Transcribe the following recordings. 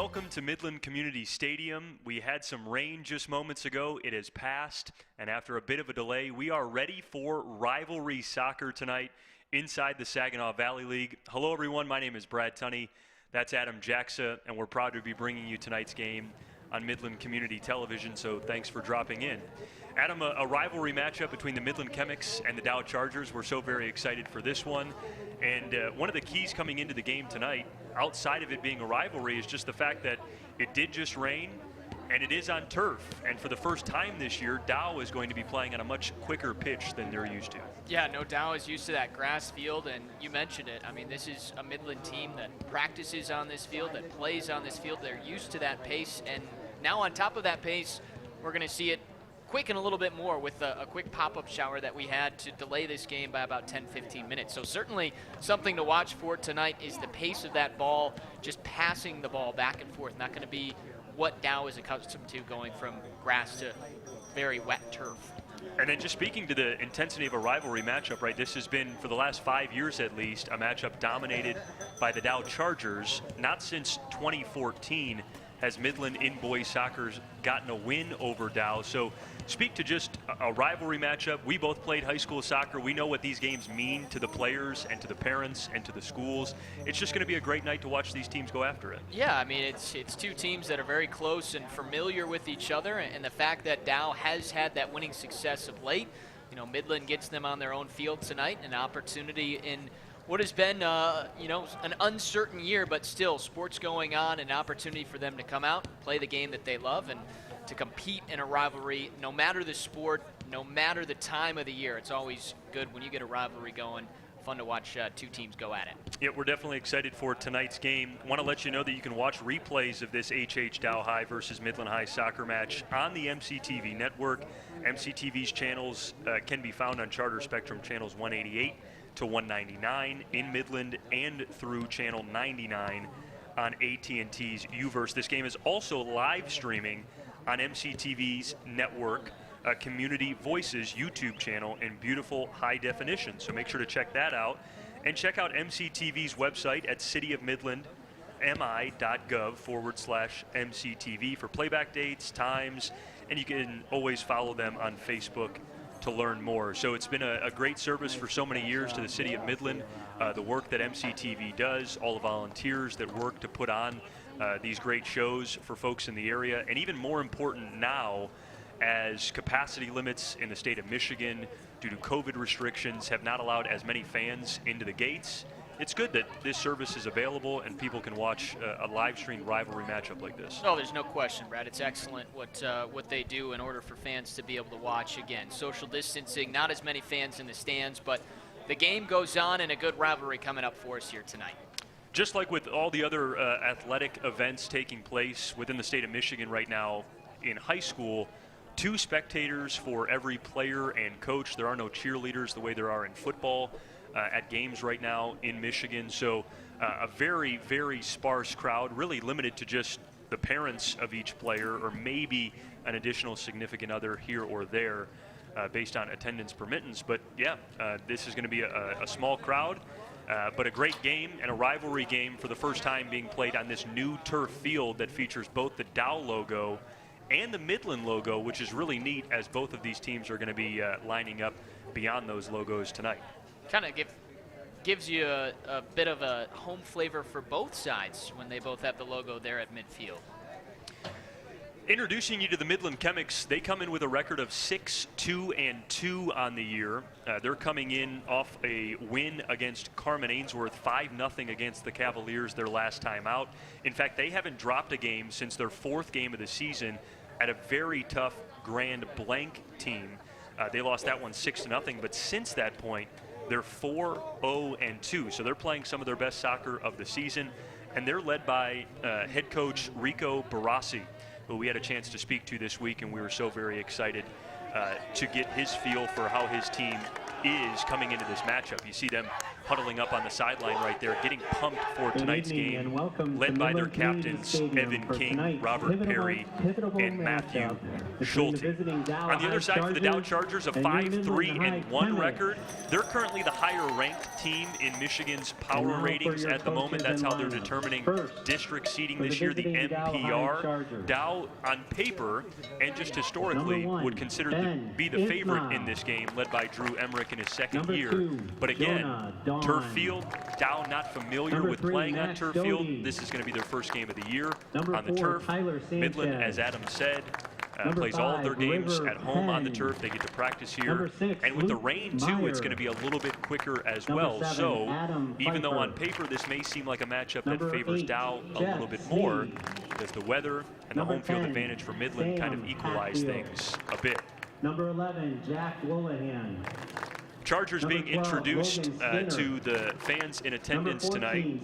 welcome to Midland Community Stadium. We had some rain just moments ago. It has passed, and after a bit of a delay, we are ready for rivalry soccer tonight inside the Saginaw Valley League. Hello, everyone. My name is Brad Tunney. That's Adam Jacksa, and we're proud to be bringing you tonight's game on Midland Community Television, so thanks for dropping in. Adam, a rivalry matchup between the Midland Chemics and the Dow Chargers. We're so very excited for this one. And one of the keys coming into the game tonight, outside of it being a rivalry, is just the fact that it did just rain, and it is on turf. And for the first time this year, Dow is going to be playing on a much quicker pitch than they're used to. Yeah, no, Dow is used to that grass field, and you mentioned it. I mean, this is a Midland team that practices on this field, that plays on this field. They're used to that pace, and now on top of that pace, we're going to see it quicken a little bit more with a quick pop-up shower that we had to delay this game by about 10-15 minutes. So certainly something to watch for tonight is the pace of that ball, just passing the ball back and forth. Not going to be what Dow is accustomed to, going from grass to very wet turf. And then just speaking to the intensity of a rivalry matchup, right, this has been, for the last 5 years at least, a matchup dominated by the Dow Chargers. Not since 2014 has Midland in boys soccer gotten a win over Dow. So speak to just a rivalry matchup. We both played high school soccer. We know what these games mean to the players and to the parents and to the schools. It's just going to be a great night to watch these teams go after it. Yeah, I mean, it's two teams that are very close and familiar with each other, and the fact that Dow has had that winning success of late, you know, Midland gets them on their own field tonight, an opportunity in what has been, you know, an uncertain year, but still sports going on, an opportunity for them to come out, play the game that they love, and to compete in a rivalry, no matter the sport, no matter the time of the year. It's always good when you get a rivalry going. Fun to watch two teams go at it. Yeah, we're definitely excited for tonight's game. Want to let you know that you can watch replays of this HH Dow High versus Midland High soccer match on the MCTV network. MCTV's channels can be found on Charter Spectrum channels 188 to 199 in Midland and through channel 99 on AT&T's UVerse. This game is also live streaming on MCTV's network, Community Voices YouTube channel in beautiful high definition. So make sure to check that out. And check out MCTV's website at CityofMidlandMI.gov/MCTV for playback dates, times, and you can always follow them on Facebook to learn more. So it's been a great service for so many years to the city of Midland. The work that MCTV does, all the volunteers that work to put on these great shows for folks in the area, and even more important now, as capacity limits in the state of Michigan due to COVID restrictions have not allowed as many fans into the gates. It's good that this service is available and people can watch a live streamed rivalry matchup like this. No, there's no question, Brad. It's excellent what they do in order for fans to be able to watch. Again, social distancing, not as many fans in the stands, but the game goes on, and a good rivalry coming up for us here tonight. Just like with all the other athletic events taking place within the state of Michigan right now in high school, 2 spectators for every player and coach. There are no cheerleaders the way there are in football at games right now in Michigan. So a very, very sparse crowd, really limited to just the parents of each player or maybe an additional significant other here or there based on attendance permittance. But yeah, this is going to be a small crowd. But a great game and a rivalry game for the first time being played on this new turf field that features both the Dow logo and the Midland logo, which is really neat as both of these teams are going to be lining up beyond those logos tonight. Kind of gives you a bit of a home flavor for both sides when they both have the logo there at midfield. Introducing you to the Midland Chemics, they come in with a record of 6-2-2 on the year. They're coming in off a win against Carman Ainsworth, 5-0 against the Cavaliers their last time out. In fact, they haven't dropped a game since their 4th game of the season at a very tough Grand Blanc team. They lost that one 6-0, but since that point, they're 4-0-2. So they're playing some of their best soccer of the season, and they're led by head coach Rico Barassi, who we had a chance to speak to this week, and we were so very excited to get his feel for how his team is coming into this matchup. You see them huddling up on the sideline right there, getting pumped for tonight's game, led by their captains, Evan King, Robert Perry, and Matthew Schulte. On the other side for the Dow Chargers, a 5-3-1 record. They're currently the higher-ranked team in Michigan's power ratings at the moment. That's how they're determining district seeding this year, the MPR. Dow, on paper, and just historically, would consider to be the favorite in this game, led by Drew Emmerich in his second year. But again, turf field, Dow not familiar with playing on turf field. This is going to be their first game of the year on the turf. Midland, as Adam said, plays all of their games at home on the turf. They get to practice here. And with the rain, too, it's going to be a little bit quicker as well. So even though on paper this may seem like a matchup that favors Dow a little bit more, because the weather and the home field advantage for Midland kind of equalize things a bit. Number 11, Jack Woolahan. Chargers being introduced to the fans in attendance tonight.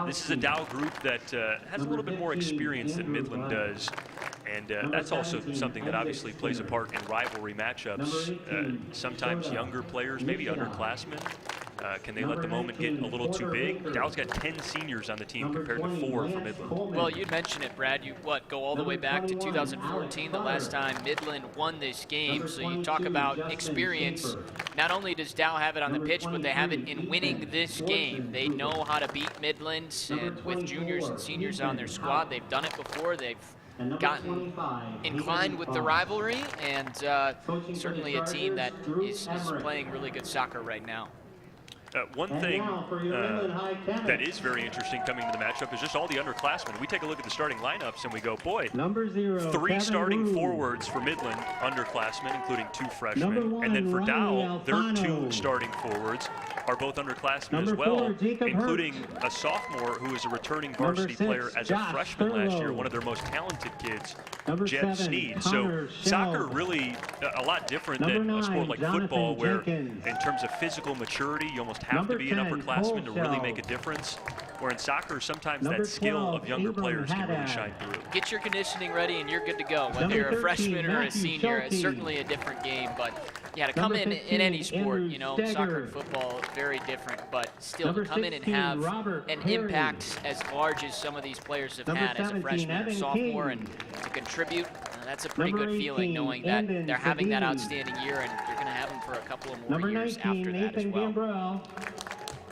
This is a Dow group that has a little bit more experience than Midland does. And that's also something that obviously plays a part in rivalry matchups. Sometimes younger players, maybe underclassmen, can they let the moment get a little too big? Dow's got 10 seniors on the team compared to 4 for Midland. Well, you'd mentioned it, Brad. You, go all the way back to 2014, the last time Midland won this game. So you talk about experience. Not only does Dow have it on the pitch, but they have it in winning this game. They know how to beat Midland, and with juniors and seniors on their squad, they've done it before. They've gotten inclined with the rivalry, and certainly a team that is playing really good soccer right now. One thing that is very interesting coming into the matchup is just all the underclassmen. We take a look at the starting lineups and we go, boy, 3 starting forwards for Midland, underclassmen, including 2 freshmen. And then for Dow, their 2 starting forwards are both underclassmen as well, including a sophomore who is a returning varsity player as a freshman last year, one of their most talented kids, Jeb Sneed. So soccer really a lot different than a sport like football, where in terms of physical maturity, you almost have to be an upperclassman to really make a difference. Where in soccer, sometimes that skill of younger players can really shine through. Get your conditioning ready and you're good to go. Whether you're a freshman or a senior, it's certainly a different game. But yeah, to come in any sport, you know, soccer and football, very different. But still, to come in and have an impact as large as some of these players have had as a freshman or sophomore, and to contribute, that's a pretty good feeling, knowing that they're having that outstanding year and you're going to have them for a couple of more years after that as well.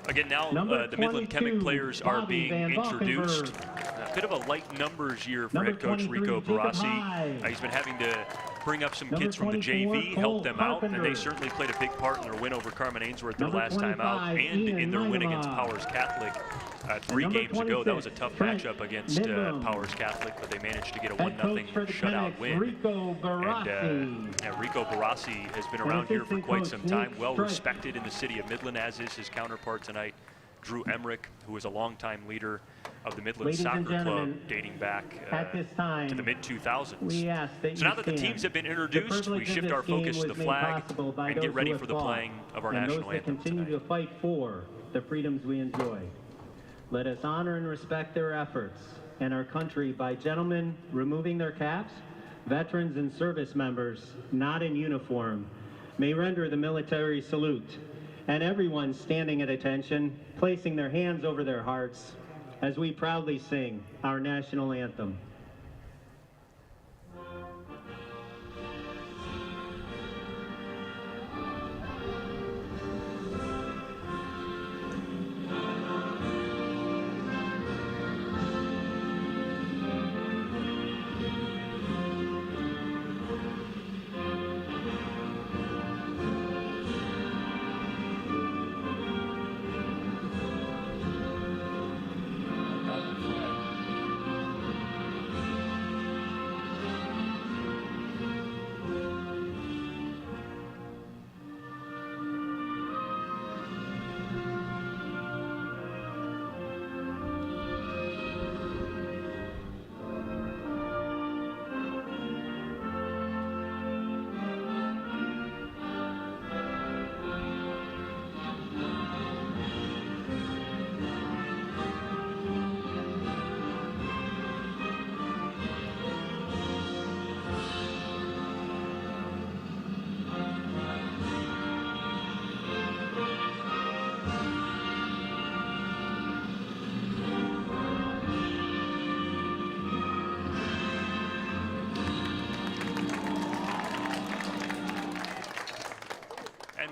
Again, now the Midland Chemic players are being introduced. A bit of a light numbers year for head coach Rico Barassi. He's been having to bring up some kids from the JV, help them out, and they certainly played a big part in their win over Carman Ainsworth their last time out, and in their win against Powers Catholic 3 games ago. That was a tough matchup against Powers Catholic, but they managed to get a 1-0 shutout win. And Rico Barassi has been around here for quite some time, well respected in the city of Midland, as is his counterpart tonight, Drew Emmerich, who is a longtime leader of the Midland Soccer Club dating back to the mid-2000s. So now that the teams have been introduced, we shift our focus to the flag and get ready for the playing of our national anthem tonight. Continue to fight for the freedoms we enjoy. Let us honor and respect their efforts and our country by gentlemen removing their caps. Veterans and service members not in uniform may render the military salute, and everyone standing at attention, placing their hands over their hearts as we proudly sing our national anthem.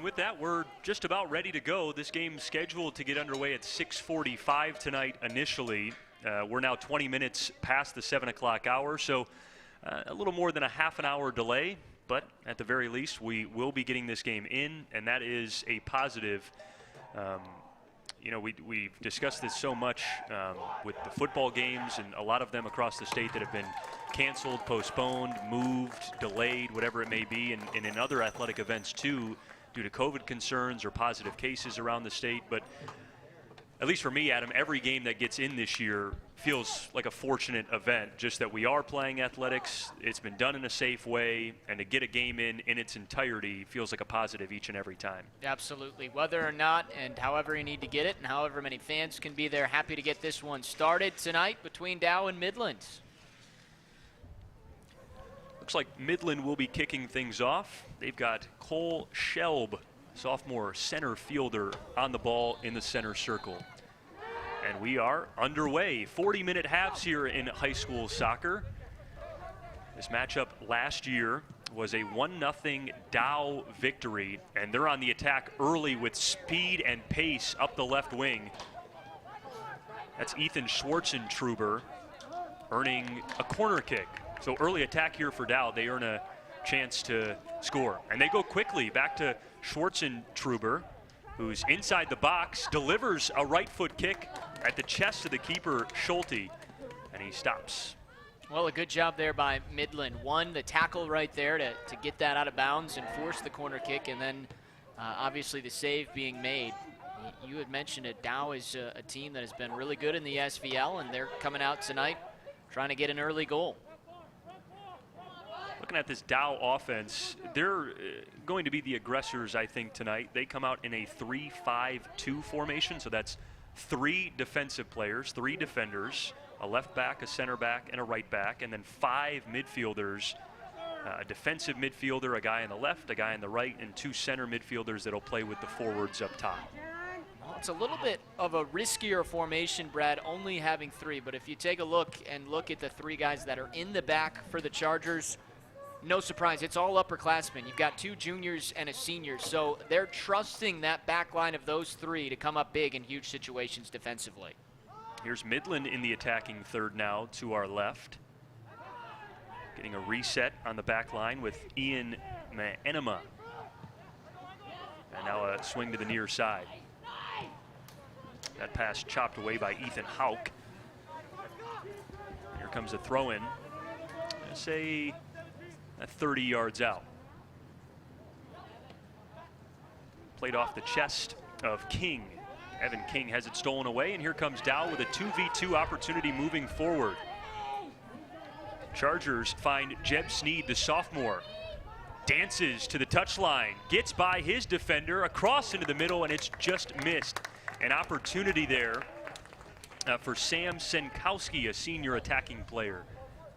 And with that, we're just about ready to go. This game's scheduled to get underway at 6:45 tonight initially. We're now 20 minutes past the 7 o'clock hour, so a little more than a half an hour delay. But at the very least, we will be getting this game in, and that is a positive. You know, we've discussed this so much with the football games and a lot of them across the state that have been canceled, postponed, moved, delayed, whatever it may be, and in other athletic events too, due to COVID concerns or positive cases around the state. But at least for me, Adam, every game that gets in this year feels like a fortunate event, just that we are playing athletics, it's been done in a safe way, and to get a game in its entirety feels like a positive each and every time. Absolutely. Whether or not and however you need to get it and however many fans can be there, happy to get this one started tonight between Dow and Midland. Looks like Midland will be kicking things off. They've got Cole Shelb, sophomore center fielder, on the ball in the center circle. And we are underway. 40-minute halves here in high school soccer. This matchup last year was a 1-0 Dow victory, and they're on the attack early with speed and pace up the left wing. That's Ethan Schwartzentruber earning a corner kick. So early attack here for Dow. They earn a chance to score. And they go quickly back to Schwartzentruber, who's inside the box, delivers a right foot kick at the chest of the keeper, Schulte, and he stops. Well, a good job there by Midland. One, the tackle right there to get that out of bounds and force the corner kick, and then obviously the save being made. You had mentioned it. Dow is a team that has been really good in the SVL, and they're coming out tonight trying to get an early goal. Looking at this Dow offense, they're going to be the aggressors, I think, tonight. They come out in a 3-5-2 formation, so that's 3 defensive players, 3 defenders, a left back, a center back, and a right back, and then 5 midfielders, a defensive midfielder, a guy on the left, a guy on the right, and 2 center midfielders that'll play with the forwards up top. Well, it's a little bit of a riskier formation, Brad, only having 3, but if you take a look at the 3 guys that are in the back for the Chargers, no surprise, it's all upperclassmen. You've got 2 juniors and a senior, so they're trusting that back line of those 3 to come up big in huge situations defensively. Here's Midland in the attacking third now to our left. Getting a reset on the back line with Ian Enema. And now a swing to the near side. That pass chopped away by Ethan Hauk. Here comes a throw-in. Say 30 yards out. Played off the chest of King. Evan King has it stolen away, and here comes Dow with a 2v2 opportunity moving forward. Chargers find Jeb Sneed, the sophomore. Dances to the touchline, gets by his defender, across into the middle, and it's just missed. An opportunity there for Sam Senkowski, a senior attacking player.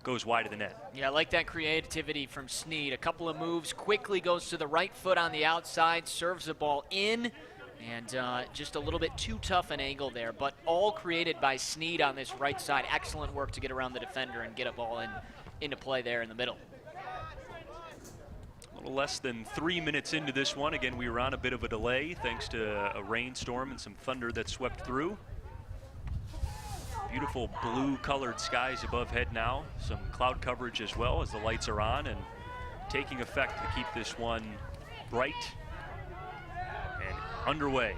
Goes wide of the net. Yeah, I like that creativity from Sneed. A couple of moves, quickly goes to the right foot on the outside, serves the ball in, and just a little bit too tough an angle there, but all created by Sneed on this right side. Excellent work to get around the defender and get a ball into play there in the middle. A little less than 3 minutes into this one. Again, we were on a bit of a delay thanks to a rainstorm and some thunder that swept through. Beautiful blue-colored skies above head now. Some cloud coverage as well as the lights are on and taking effect to keep this one bright and underway.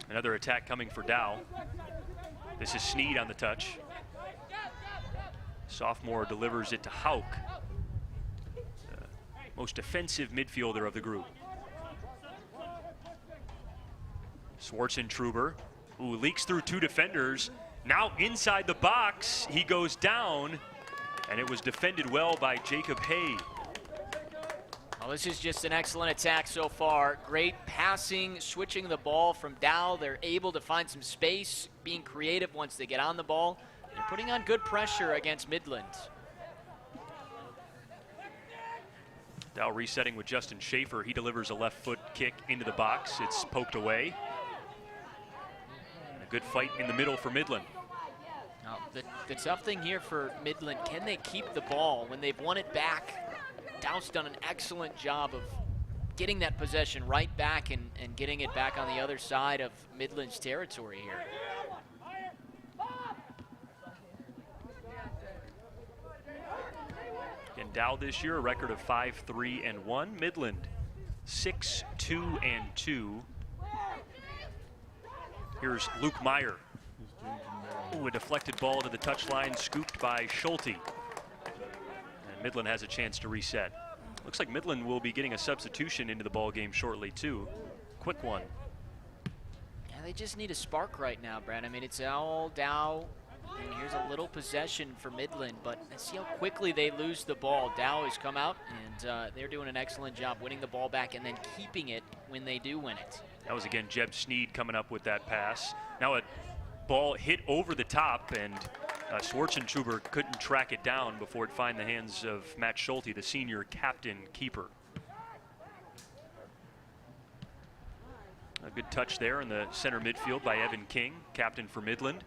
Another attack coming for Dow. This is Sneed on the touch. Sophomore delivers it to Hauk, the most defensive midfielder of the group. Schwartzentruber, who leaks through 2 defenders. Now inside the box, he goes down, and it was defended well by Jacob Hay. Well, this is just an excellent attack so far. Great passing, switching the ball from Dow. They're able to find some space, being creative once they get on the ball, and putting on good pressure against Midland. Dow resetting with Justin Schaefer. He delivers a left foot kick into the box. It's poked away. And a good fight in the middle for Midland. Now, the tough thing here for Midland, can they keep the ball when they've won it back? Dow's done an excellent job of getting that possession right back and getting it back on the other side of Midland's territory here. And Dow this year, a record of 5-3-1. Midland, 6-2-2. Here's Luke Meyer. Ooh, a deflected ball to the touchline, scooped by Schulte. And Midland has a chance to reset. Looks like Midland will be getting a substitution into the ball game shortly too. Quick one. Yeah, they just need a spark right now, Brad. I mean, it's all Dow. And here's a little possession for Midland, but see how quickly they lose the ball. Dow has come out, and they're doing an excellent job winning the ball back and then keeping it when they do win it. That was, again, Jeb Sneed coming up with that pass. Now a ball hit over the top, and Schwarzentuber couldn't track it down before it find the hands of Matt Schulte, the senior captain keeper. A good touch there in the center midfield by Evan King, captain for Midland.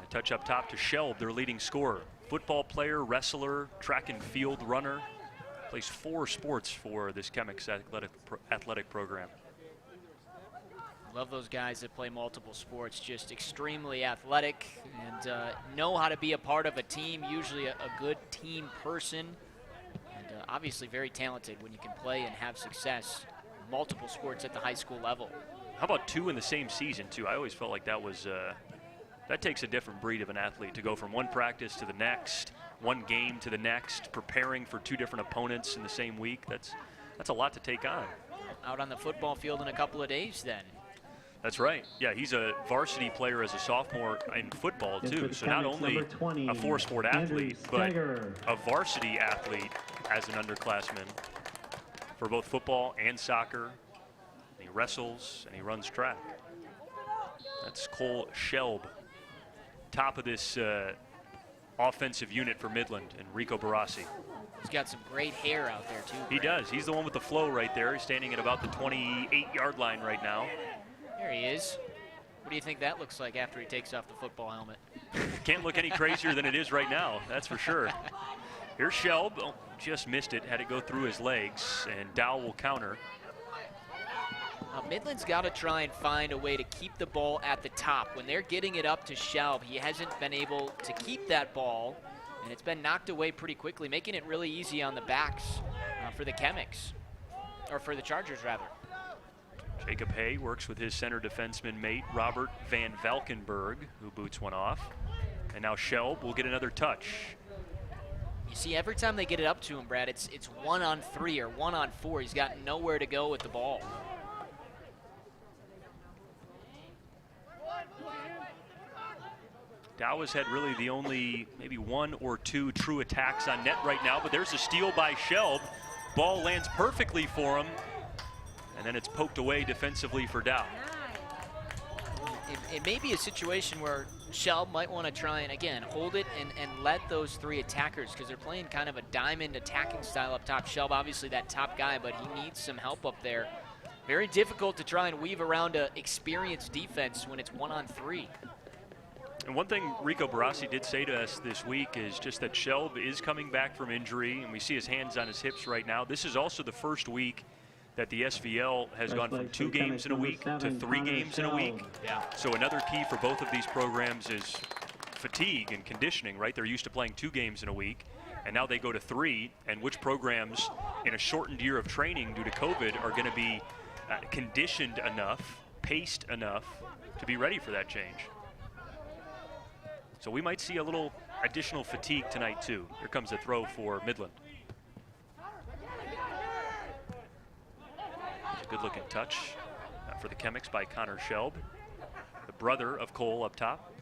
A touch up top to Shelb, their leading scorer. Football player, wrestler, track and field runner. Plays 4 sports for this Chemics athletic program. Love those guys that play multiple sports, just extremely athletic and know how to be a part of a team, usually a good team person, and obviously very talented when you can play and have success in multiple sports at the high school level. How about 2 in the same season, too? I always felt like that was, that takes a different breed of an athlete to go from one practice to the next, one game to the next, preparing for 2 different opponents in the same week. That's a lot to take on. Out on the football field in a couple of days then. That's right. Yeah, he's a varsity player as a sophomore in football, too. So not only a 4-sport athlete, but a varsity athlete as an underclassman for both football and soccer. He wrestles and he runs track. That's Cole Shelb, top of this offensive unit for Midland, and Rico Barassi. He's got some great hair out there, too. He does. He's the one with the flow right there. He's standing at about the 28-yard line right now. There he is. What do you think that looks like after he takes off the football helmet? Can't look any crazier than it is right now, that's for sure. Here's Shelb. Oh, just missed it. Had it go through his legs, and Dow will counter. Midland's got to try and find a way to keep the ball at the top. When they're getting it up to Shelb, he hasn't been able to keep that ball, and it's been knocked away pretty quickly, making it really easy on the backs for the Chemics, or for the Chargers, rather. Jacob Hay works with his center defenseman mate, Robert Van Valkenburg, who boots one off. And now Shelb will get another touch. You see, every time they get it up to him, Brad, it's 1-on-3 or 1-on-4. He's got nowhere to go with the ball. Dow has had really the only maybe 1 or 2 true attacks on net right now, but there's a steal by Shelb. Ball lands perfectly for him. And then it's poked away defensively for Dow. It may be a situation where Shelb might want to try and, again, hold it and let those 3 attackers, because they're playing kind of a diamond attacking style up top. Shelb, obviously that top guy, but he needs some help up there. Very difficult to try and weave around an experienced defense when it's 1-on-3. And one thing Rico Barassi did say to us this week is just that Shelb is coming back from injury, and we see his hands on his hips right now. This is also the first week that the SVL has gone from 2 games in a week to 3 games in a week. Yeah. So another key for both of these programs is fatigue and conditioning, right? They're used to playing 2 games in a week, and now they go to 3, and which programs in a shortened year of training due to COVID are going to be conditioned enough, paced enough to be ready for that change. So we might see a little additional fatigue tonight, too. Here comes a throw for Midland. Good-looking touch for the Chemics by Connor Shelb, the brother of Cole up top.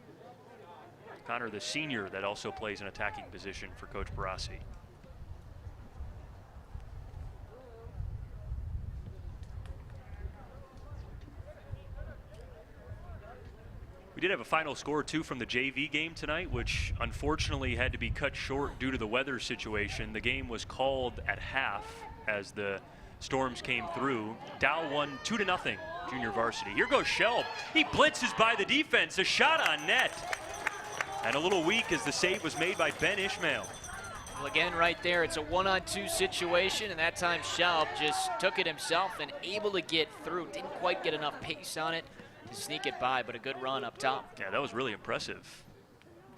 Connor, the senior that also plays an attacking position for Coach Barassi. We did have a final score, too, from the JV game tonight, which unfortunately had to be cut short due to the weather situation. The game was called at half as the storms came through. Dow won 2-0, junior varsity. Here goes Shelb. He blitzes by the defense. A shot on net. And a little weak as the save was made by Ben Ishmael. Well, again, right there, it's a 1-on-2 situation, and that time Shelb just took it himself and able to get through. Didn't quite get enough pace on it to sneak it by, but a good run up top. Yeah, that was really impressive.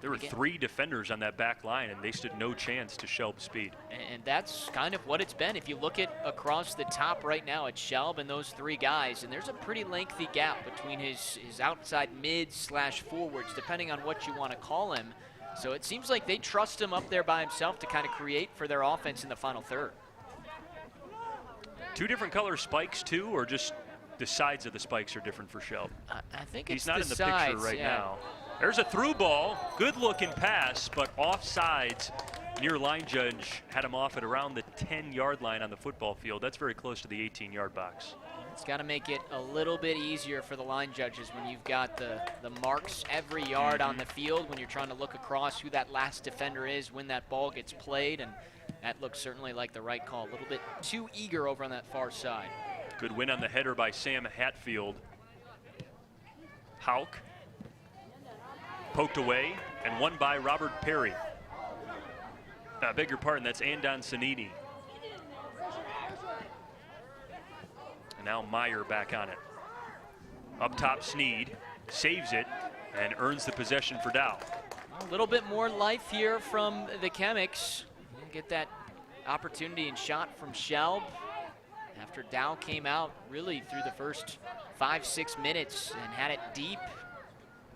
There were 3 defenders on that back line, and they stood no chance to Shelb's speed. And that's kind of what it's been. If you look at across the top right now, it's Shelb and those 3 guys, and there's a pretty lengthy gap between his outside mid/forwards, depending on what you want to call him. So it seems like they trust him up there by himself to kind of create for their offense in the final third. 2 different color spikes, too, or just the sides of the spikes are different for Shelb? I think it's He's not in the sides, picture right yeah. now. There's a through ball. Good looking pass, but offsides. Near line judge had him off at around the 10-yard line on the football field. That's very close to the 18-yard box. It's got to make it a little bit easier for the line judges when you've got the marks every yard on the field, when you're trying to look across who that last defender is when that ball gets played, and that looks certainly like the right call. A little bit too eager over on that far side. Good win on the header by Sam Hatfield. Hauk poked away and won by Robert Perry. I beg your pardon, that's Andon Sanini. And now Meyer back on it. Up top, Sneed saves it and earns the possession for Dow. A little bit more life here from the Chemics. Get that opportunity and shot from Shelb after Dow came out really through the first 5-6 minutes and had it deep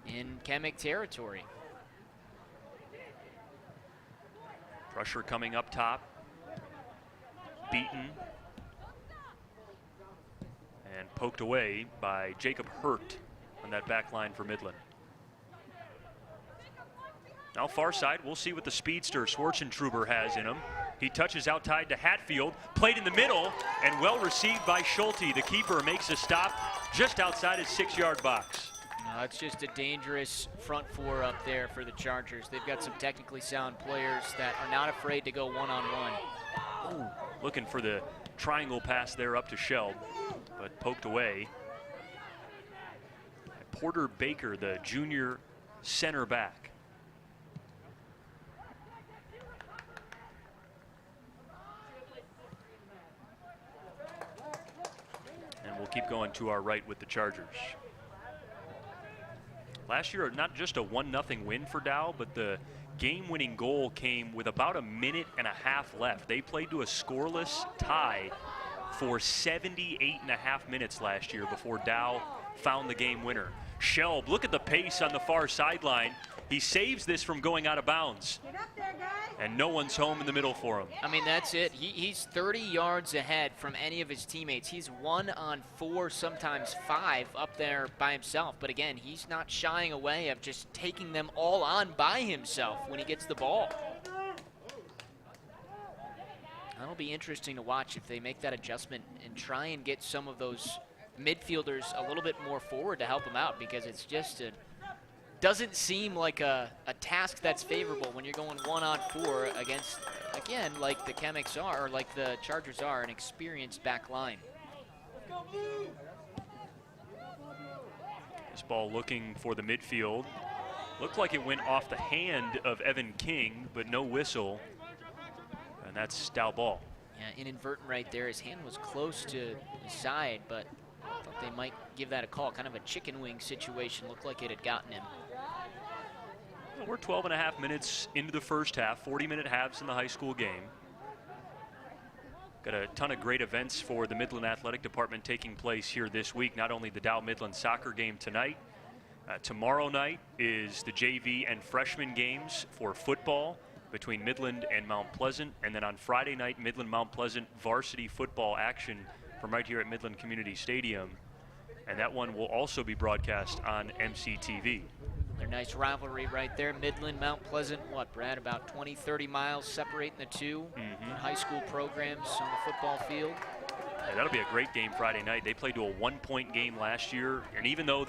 in Chemic territory. Pressure coming up top. Beaten. And poked away by Jacob Hurt on that back line for Midland. Now far side, we'll see what the speedster Schwartzentruber has in him. He touches outside to Hatfield, played in the middle, and well received by Schulte. The keeper makes a stop just outside his 6-yard box. It's just a dangerous front 4 up there for the Chargers. They've got some technically sound players that are not afraid to go one-on-one. Looking for the triangle pass there up to Shelb, but poked away. Porter Baker, the junior center back. And we'll keep going to our right with the Chargers. Last year, not just a 1-0 win for Dow, but the game-winning goal came with about a minute and a half left. They played to a scoreless tie for 78.5 minutes last year before Dow found the game winner. Shelb, look at the pace on the far sideline. He saves this from going out of bounds. Get up there, guys. And no one's home in the middle for him. I mean, that's it. He's 30 yards ahead from any of his teammates. He's 1 on 4, sometimes 5 up there by himself. But again, he's not shying away of just taking them all on by himself when he gets the ball. That'll be interesting to watch if they make that adjustment and try and get some of those midfielders a little bit more forward to help them out, because it's just doesn't seem like a task that's favorable when you're going 1 on 4 against, again, like the Chemics are, or like the Chargers are, an experienced back line. This ball looking for the midfield. Looked like it went off the hand of Evan King, but no whistle. And that's Dow ball. Yeah, inadvertent right there. His hand was close to the side, but I thought they might give that a call. Kind of a chicken wing situation. Looked like it had gotten him. Well, we're 12.5 minutes into the first half, 40-minute halves in the high school game. Got a ton of great events for the Midland Athletic Department taking place here this week. Not only the Dow Midland soccer game tonight, tomorrow night is the JV and freshman games for football between Midland and Mount Pleasant. And then on Friday night, Midland-Mount Pleasant varsity football action from right here at Midland Community Stadium. And that one will also be broadcast on MCTV. Their nice rivalry right there. Midland, Mount Pleasant, what, Brad, about 20, 30 miles separating the two high school programs on the football field. Yeah, that'll be a great game Friday night. They played to a 1-point game last year. And even though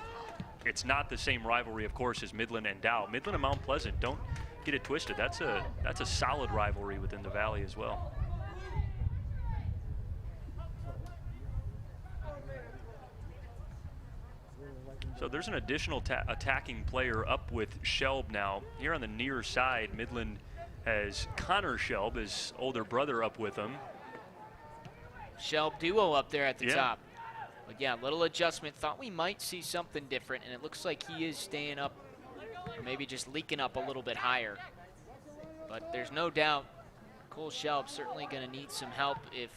it's not the same rivalry, of course, as Midland and Dow, Midland and Mount Pleasant, don't get it twisted. That's a solid rivalry within the valley as well. So there's an additional attacking player up with Shelb now. Here on the near side, Midland has Connor Shelb, his older brother, up with him. Shelb duo up there at the top. But yeah, little adjustment. Thought we might see something different, and it looks like he is staying up, or maybe just leaking up a little bit higher. But there's no doubt Cole Shelb certainly going to need some help if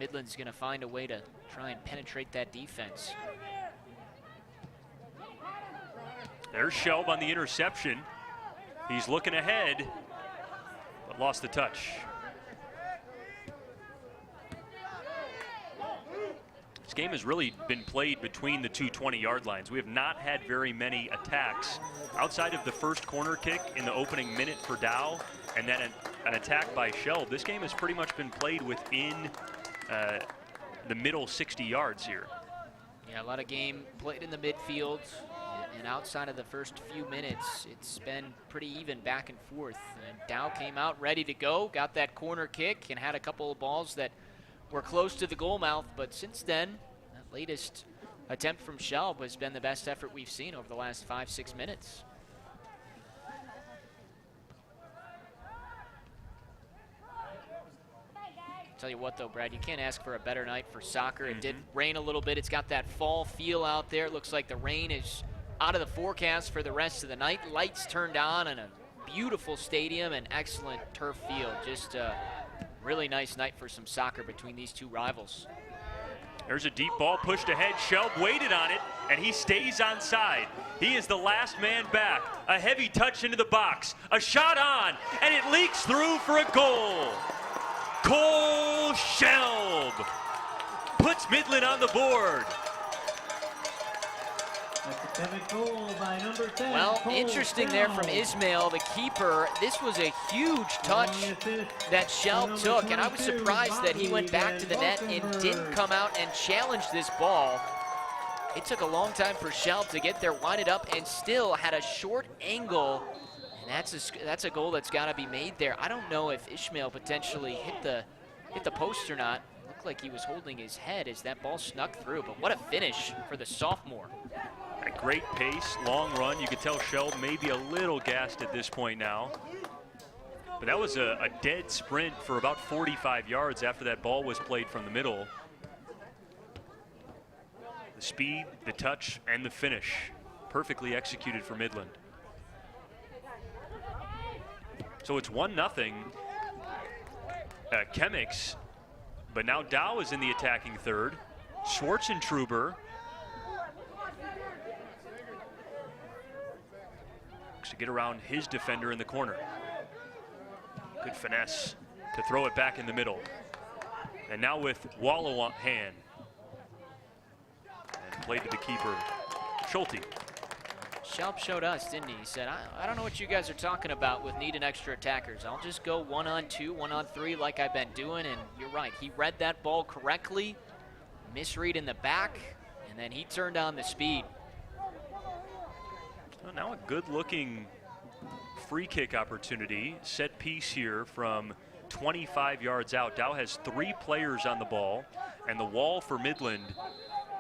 Midland's going to find a way to try and penetrate that defense. There's Shelb on the interception. He's looking ahead, but lost the touch. This game has really been played between the two 20-yard lines. We have not had very many attacks outside of the first corner kick in the opening minute for Dow, and then an attack by Shelb. This game has pretty much been played within the middle 60 yards here. Yeah, a lot of game played in the midfield, and outside of the first few minutes, it's been pretty even back and forth. And Dow came out ready to go, got that corner kick, and had a couple of balls that were close to the goal mouth, but since then, that latest attempt from Shelb has been the best effort we've seen over the last 5-6 minutes. Tell you what though, Brad, you can't ask for a better night for soccer. It did rain a little bit. It's got that fall feel out there. It looks like the rain is out of the forecast for the rest of the night. Lights turned on and a beautiful stadium and excellent turf field. Just really nice night for some soccer between these two rivals. There's a deep ball pushed ahead. Shelb waited on it, and he stays onside. He is the last man back. A heavy touch into the box. A shot on, and it leaks through for a goal. Cole Shelb puts Midland on the board. Well, interesting there from Ismail, the keeper. This was a huge touch that Shelb took, and I was surprised that he went back to the net and didn't come out and challenge this ball. It took a long time for Shelb to get there, wind it up, and still had a short angle, and that's a goal that's got to be made there. I don't know if Ismail potentially hit the post or not. It looked like he was holding his head as that ball snuck through, but what a finish for the sophomore. A great pace, long run. You could tell Shelb may be a little gassed at this point now. But that was a dead sprint for about 45 yards after that ball was played from the middle. The speed, the touch, and the finish. Perfectly executed for Midland. So it's 1-0. Chemics, but now Dow is in the attacking third. Schwartzentruber to get around his defender in the corner. Good finesse to throw it back in the middle. And now with Wallow on hand. And played to the keeper, Schulte. Shelb showed us, didn't he? He said, I don't know what you guys are talking about with needing extra attackers. I'll just go 1-on-2, 1-on-3 like I've been doing, and you're right. He read that ball correctly, misread in the back, and then he turned on the speed. Well, now a good-looking free kick opportunity. Set piece here from 25 yards out. Dow has 3 players on the ball, and the wall for Midland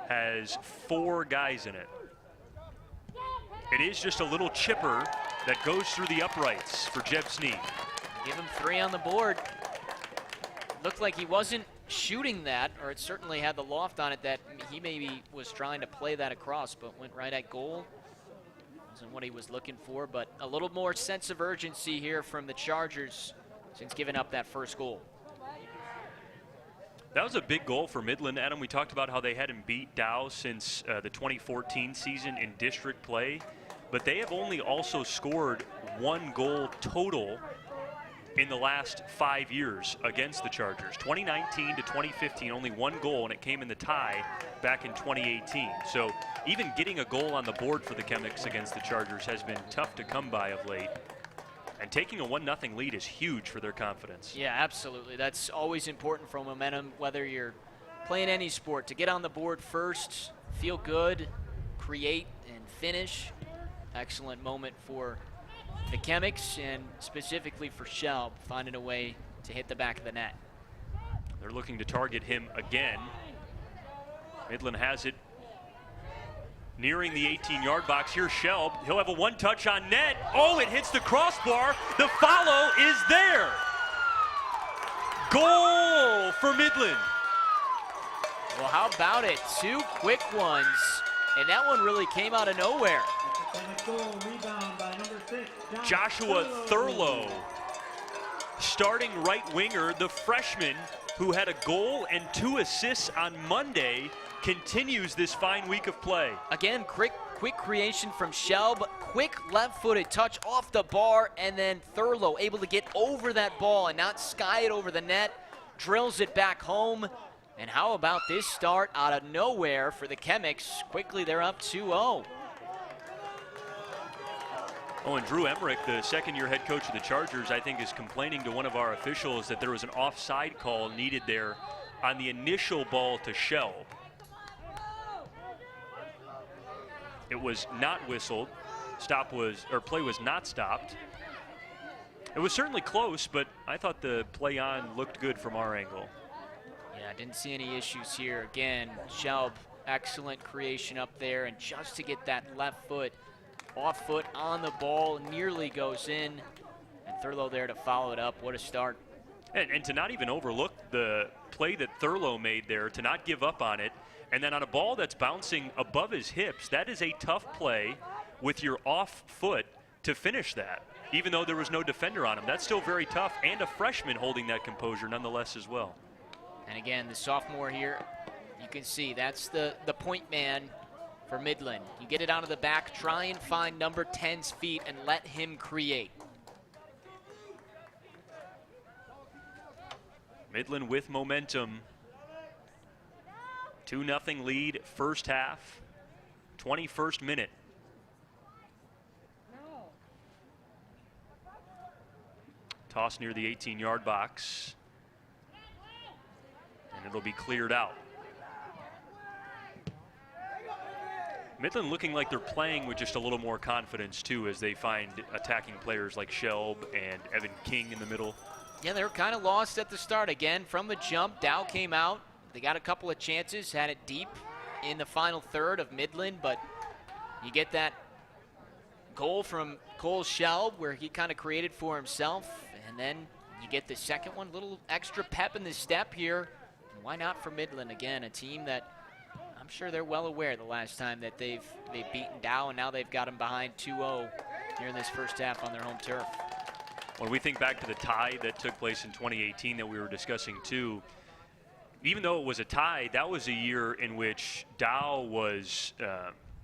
has 4 guys in it. It is just a little chipper that goes through the uprights for Jeb Sneed. Give him 3 on the board. Looked like he wasn't shooting that, or it certainly had the loft on it that he maybe was trying to play that across, but went right at goal. Wasn't what he was looking for, but a little more sense of urgency here from the Chargers since giving up that first goal. That was a big goal for Midland, Adam. We talked about how they hadn't beat Dow since the 2014 season in district play, but they have only also scored 1 goal total in the last 5 years against the Chargers. 2019 to 2015, only 1 goal, and it came in the tie back in 2018. So even getting a goal on the board for the Chemics against the Chargers has been tough to come by of late. And taking a 1-0 lead is huge for their confidence. Yeah, absolutely. That's always important for momentum, whether you're playing any sport. To get on the board first, feel good, create, and finish. Excellent moment for the Chemics, and specifically for Shelb, finding a way to hit the back of the net. They're looking to target him again. Midland has it nearing the 18-yard box. Here's Shelb. He'll have a one-touch on net. Oh, it hits the crossbar. The follow is there. Goal for Midland. Well, how about it? 2 quick ones, and that one really came out of nowhere. Joshua Thurlow, starting right winger, the freshman who had a goal and 2 assists on Monday, continues this fine week of play. Again, quick creation from Shelb, quick left-footed touch off the bar, and then Thurlow able to get over that ball and not sky it over the net, drills it back home. And how about this start out of nowhere for the Chemics? Quickly, they're up 2-0. Oh, and Drew Emmerich, the second-year head coach of the Chargers, I think is complaining to one of our officials that there was an offside call needed there on the initial ball to Shelb. It was not whistled. Play was not stopped. It was certainly close, but I thought the play on looked good from our angle. Yeah, I didn't see any issues here. Again, Shelb, excellent creation up there, and just to get that left foot, off foot on the ball, nearly goes in, and Thurlow there to follow it up. What a start. And to not even overlook the play that Thurlow made there, to not give up on it, and then on a ball that's bouncing above his hips, that is a tough play with your off foot to finish that. Even though there was no defender on him, that's still very tough, and a freshman holding that composure nonetheless as well. And again, the sophomore here, you can see that's the point man for Midland. You get it out of the back, try and find number 10's feet and let him create. Midland with momentum. 2-0 lead, first half, 21st minute. Toss near the 18-yard box. And it'll be cleared out. Midland looking like they're playing with just a little more confidence, too, as they find attacking players like Shelb and Evan King in the middle. Yeah, they were kind of lost at the start again. From the jump, Dow came out. They got a couple of chances, had it deep in the final third of Midland, but you get that goal from Cole Shelb where he kind of created for himself, and then you get the second one, little extra pep in the step here. And why not for Midland? Again, a team that I'm sure they're well aware the last time that they've beaten Dow, and now they've got them behind 2-0 here in this first half on their home turf. When we think back to the tie that took place in 2018 that we were discussing too, even though it was a tie, that was a year in which Dow was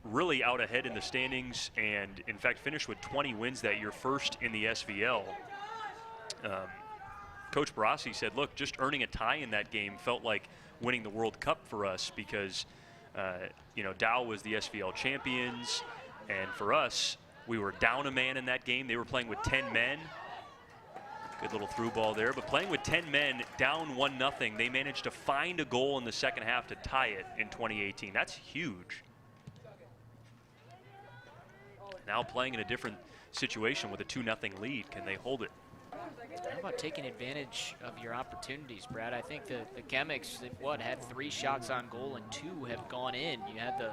really out ahead in the standings and, in fact, finished with 20 wins that year, first in the SVL. Coach Barassi said, look, just earning a tie in that game felt like winning the World Cup for us because, Dow was the SVL champions, and for us, we were down a man in that game. They were playing with 10 men. Good little through ball there, but playing with 10 men, down 1-0, they managed to find a goal in the second half to tie it in 2018. That's huge. Now playing in a different situation with a 2-0 lead. Can they hold it? How about taking advantage of your opportunities, Brad? I think the Chemics, had 3 shots on goal and 2 have gone in. You had the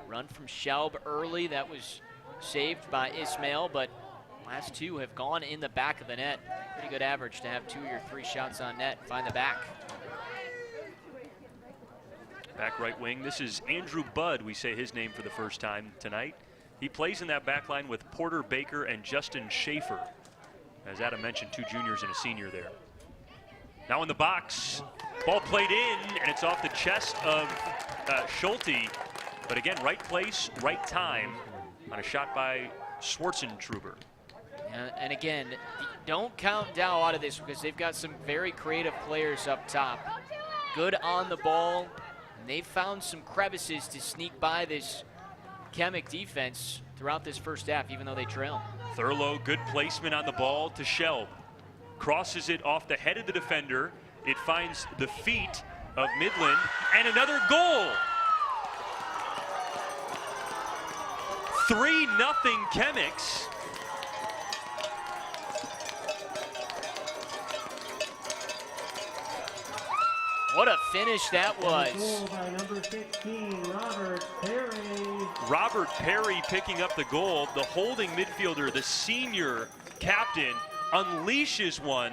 run from Shelb early. That was saved by Ismail, but last 2 have gone in the back of the net. Pretty good average to have 2 of your 3 shots on net. Find the back. Back right wing. This is Andrew Budd. We say his name for the first time tonight. He plays in that back line with Porter Baker and Justin Schaefer. As Adam mentioned, 2 juniors and a senior there. Now in the box. Ball played in, and it's off the chest of Schulte. But again, right place, right time on a shot by Schwarzentruber. And again, don't count Dow out of this because they've got some very creative players up top. Good on the ball. And they've found some crevices to sneak by this Chemic defense throughout this first half, even though they trail. Thurlow, good placement on the ball to Shelb. Crosses it off the head of the defender. It finds the feet of Midland, and another goal. 3-0 Chemics. What a finish that was. Goal by number 16, Robert Perry. Robert Perry picking up the goal. The holding midfielder, the senior captain, unleashes one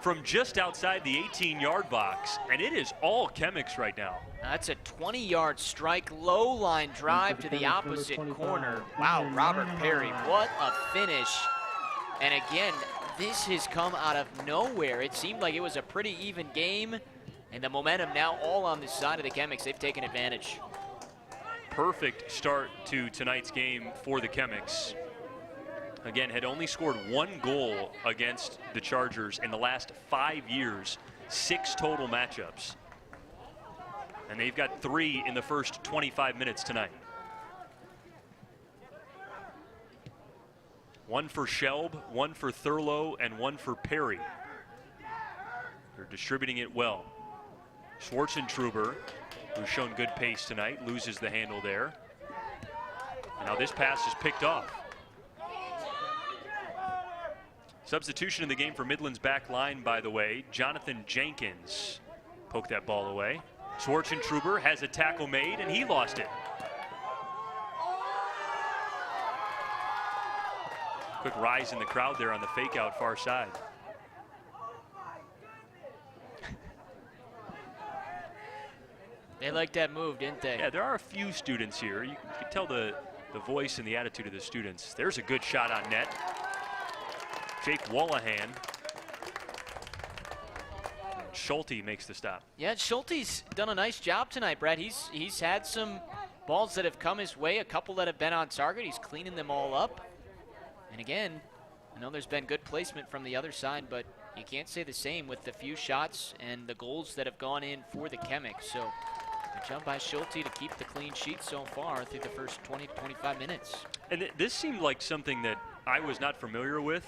from just outside the 18-yard box, and it is all Chemics right now. That's a 20-yard strike, low line drive to the opposite corner. Wow, Robert Perry, what a finish. And again, this has come out of nowhere. It seemed like it was a pretty even game, and the momentum now all on the side of the Chemics. They've taken advantage. Perfect start to tonight's game for the Chemics. Again, had only scored 1 goal against the Chargers in the last 5 years, 6 total matchups. And they've got 3 in the first 25 minutes tonight. 1 for Shelb, 1 for Thurlow, and 1 for Perry. They're distributing it well. Schwartzentruber, who's shown good pace tonight, loses the handle there. And now this pass is picked off. Substitution in the game for Midland's back line, by the way. Jonathan Jenkins poked that ball away. Schwartzentruber has a tackle made, and he lost it. Quick rise in the crowd there on the fake out far side. They liked that move, didn't they? Yeah, there are a few students here. You can tell the voice and the attitude of the students. There's a good shot on net. Jake Wallahan. Schulte makes the stop. Yeah, Schulte's done a nice job tonight, Brad. He's had some balls that have come his way, a couple that have been on target. He's cleaning them all up. And again, I know there's been good placement from the other side, but you can't say the same with the few shots and the goals that have gone in for the Chemics. So good job by Schulte to keep the clean sheet so far through the first 20 to 25 minutes. And this seemed like something that I was not familiar with.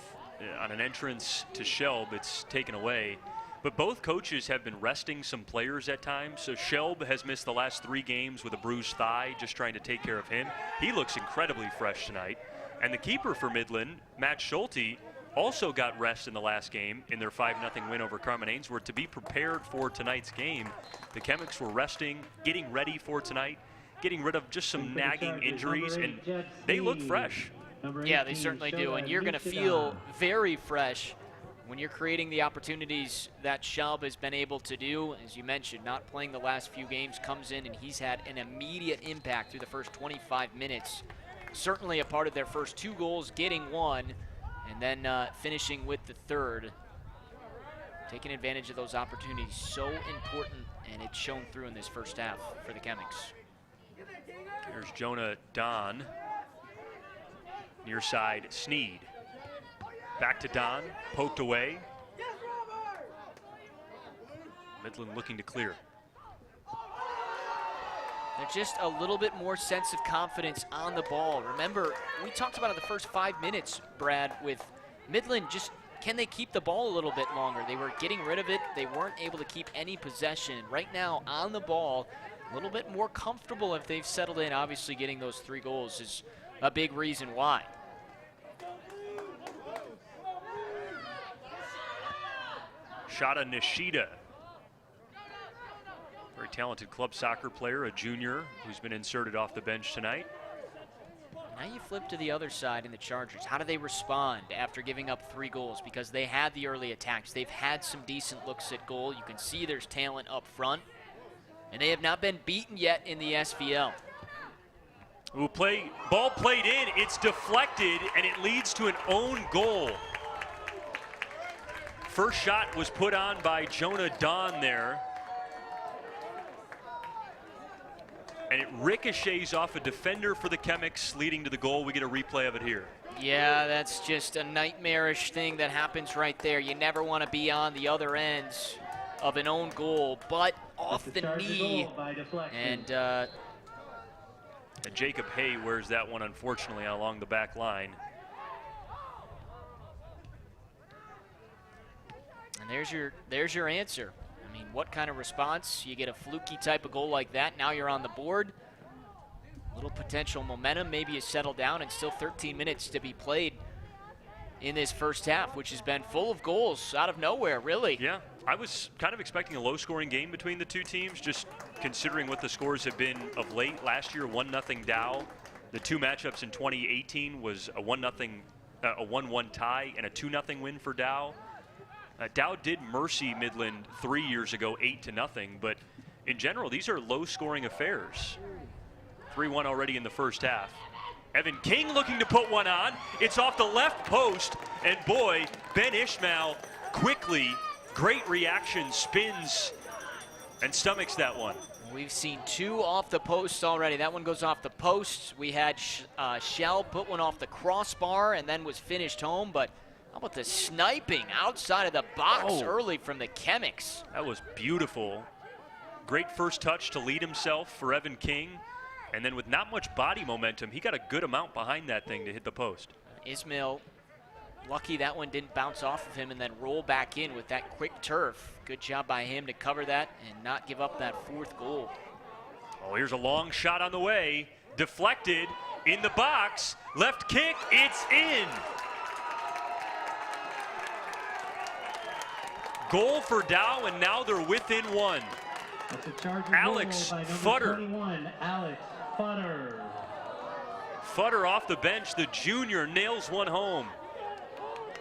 On an entrance to Shelb, it's taken away. But both coaches have been resting some players at times. So Shelb has missed the last 3 games with a bruised thigh, just trying to take care of him. He looks incredibly fresh tonight. And the keeper for Midland, Matt Schulte, also got rest in the last game in their 5-0 win over Carman Ainsworth to be prepared for tonight's game. The Chemics were resting, getting ready for tonight, getting rid of just some nagging injuries, and they look fresh. Yeah, they certainly do, and you're going to feel very fresh when you're creating the opportunities that Shelb has been able to do. As you mentioned, not playing the last few games, comes in and he's had an immediate impact through the first 25 minutes. Certainly a part of their first 2 goals, getting 1, and then finishing with the 3rd. Taking advantage of those opportunities, so important, and it's shown through in this first half for the Chemics. Here's Jonah Don. Near side, Sneed. Back to Don, poked away. Midland looking to clear. They're just a little bit more sense of confidence on the ball. Remember, we talked about it the first 5 minutes, Brad, with Midland. Just can they keep the ball a little bit longer? They were getting rid of it. They weren't able to keep any possession. Right now, on the ball, a little bit more comfortable if they've settled in. Obviously, getting those 3 goals is a big reason why. Shada Nishida. Very talented club soccer player, a junior who's been inserted off the bench tonight. Now you flip to the other side in the Chargers. How do they respond after giving up 3 goals? Because they had the early attacks. They've had some decent looks at goal. You can see there's talent up front. And they have not been beaten yet in the SVL. Ball played in, it's deflected, and it leads to an own goal. First shot was put on by Jonah Don there. And it ricochets off a defender for the Chemics, leading to the goal. We get a replay of it here. Yeah, that's just a nightmarish thing that happens right there. You never want to be on the other ends of an own goal, but off the knee. And Jacob Hay wears that one, unfortunately, along the back line. And there's your answer. I mean, what kind of response? You get a fluky type of goal like that, now you're on the board. Little potential momentum, maybe you settle down, and still 13 minutes to be played in this first half, which has been full of goals out of nowhere, really. Yeah, I was kind of expecting a low-scoring game between the two teams, just considering what the scores have been of late. Last year, 1-0 Dow. The two matchups in 2018 was a 1-1 tie and a 2-0 win for Dow. Dow did mercy Midland 3 years ago, 8-0, but in general, these are low-scoring affairs. 3-1 already in the first half. Evan King looking to put one on. It's off the left post, and boy, Ben Ishmael quickly, great reaction, spins and stomachs that one. We've seen two off the post already. That one goes off the post. We had Shell put one off the crossbar and then was finished home, but how about the sniping outside of the box early from the Chemics? That was beautiful. Great first touch to lead himself for Evan King. And then with not much body momentum, he got a good amount behind that thing to hit the post. Ismail, lucky that one didn't bounce off of him and then roll back in with that quick turf. Good job by him to cover that and not give up that fourth goal. Oh, here's a long shot on the way. Deflected in the box. Left kick, it's in. Goal for Dow, and now they're within one. Alex Futter. Alex Futter. Futter off the bench, the junior nails one home.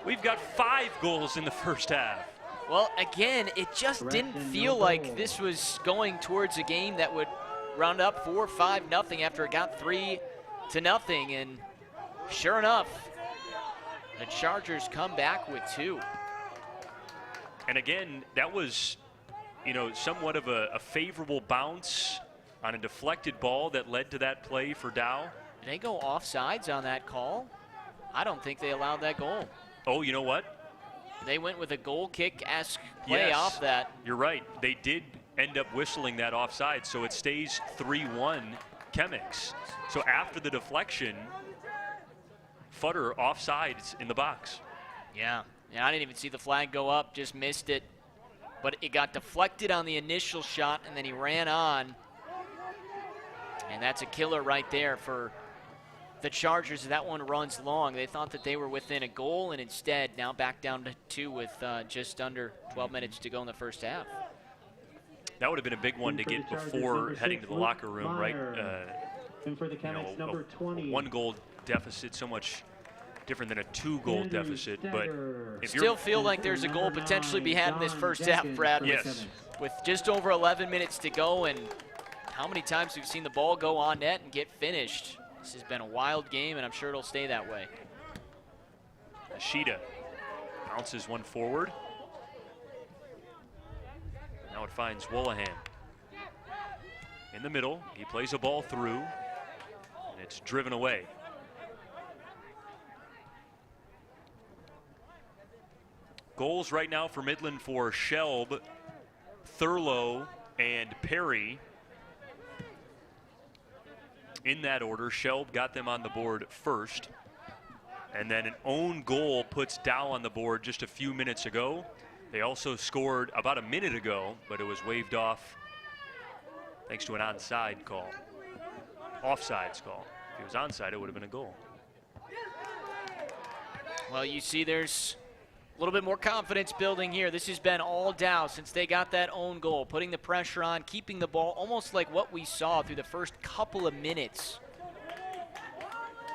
We've got 5 goals in the first half. Well, again, it just didn't feel like this was going towards a game that would round up 4 or 5-0 after it got 3-0. And sure enough, the Chargers come back with 2. And again, that was, you know, somewhat of a favorable bounce on a deflected ball that led to that play for Dow. Did they go offsides on that call? I don't think they allowed that goal. Oh, you know what? They went with a goal kick-esque play off that. You're right. They did end up whistling that offside, so it stays 3-1 Chemics. So after the deflection, Futter offsides in the box. Yeah, I didn't even see the flag go up, just missed it. But it got deflected on the initial shot, and then he ran on. And that's a killer right there for the Chargers. That one runs long. They thought that they were within a goal, and instead now back down to 2 with just under 12 minutes to go in the first half. That would have been a big one to get before heading to the locker room, right? And for the Chemics, number 20. 1-goal deficit, so much different than a 2-goal deficit. But if still feel like there's a goal potentially be had in this first half, Brad. Yes. With just over 11 minutes to go, and how many times we've seen the ball go on net and get finished. This has been a wild game, and I'm sure it'll stay that way. Ashita bounces one forward. Now it finds Wollahan. In the middle, he plays a ball through, and it's driven away. Goals right now for Midland for Shelb, Thurlow, and Perry. In that order, Shelb got them on the board first. And then an own goal puts Dow on the board just a few minutes ago. They also scored about a minute ago, but it was waved off thanks to an onside call. Offsides call. If it was onside, it would have been a goal. Well, you see there's a little bit more confidence building here. This has been all Dow since they got that own goal, putting the pressure on, keeping the ball, almost like what we saw through the first couple of minutes.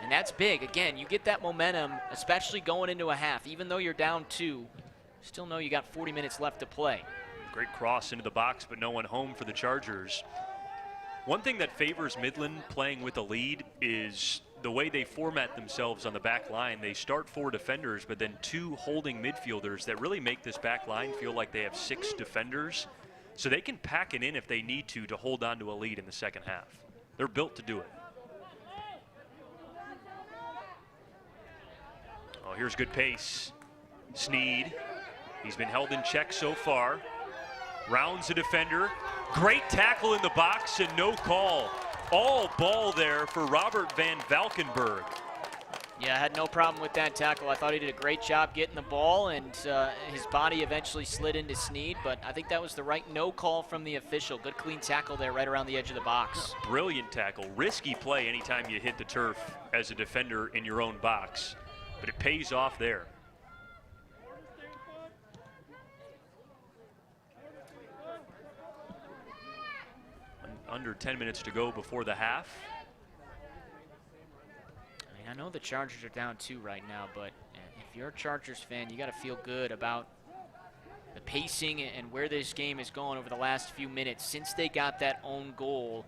And that's big. Again, you get that momentum, especially going into a half. Even though you're down 2, still know you got 40 minutes left to play. Great cross into the box, but no one home for the Chargers. One thing that favors Midland playing with a lead is the way they format themselves on the back line. They start 4 defenders, but then 2 holding midfielders that really make this back line feel like they have 6 defenders. So they can pack it in if they need to hold on to a lead in the second half. They're built to do it. Oh, here's good pace. Sneed. He's been held in check so far. Rounds a defender. Great tackle in the box and no call. All ball there for Robert Van Valkenburg. Yeah, I had no problem with that tackle. I thought he did a great job getting the ball, and his body eventually slid into Sneed, but I think that was the right no call from the official. Good clean tackle there right around the edge of the box. Brilliant tackle. Risky play anytime you hit the turf as a defender in your own box, but it pays off there. under 10 minutes to go before the half. I mean, I know the Chargers are down 2 right now, but if you're a Chargers fan, you got to feel good about the pacing and where this game is going over the last few minutes. Since they got that own goal,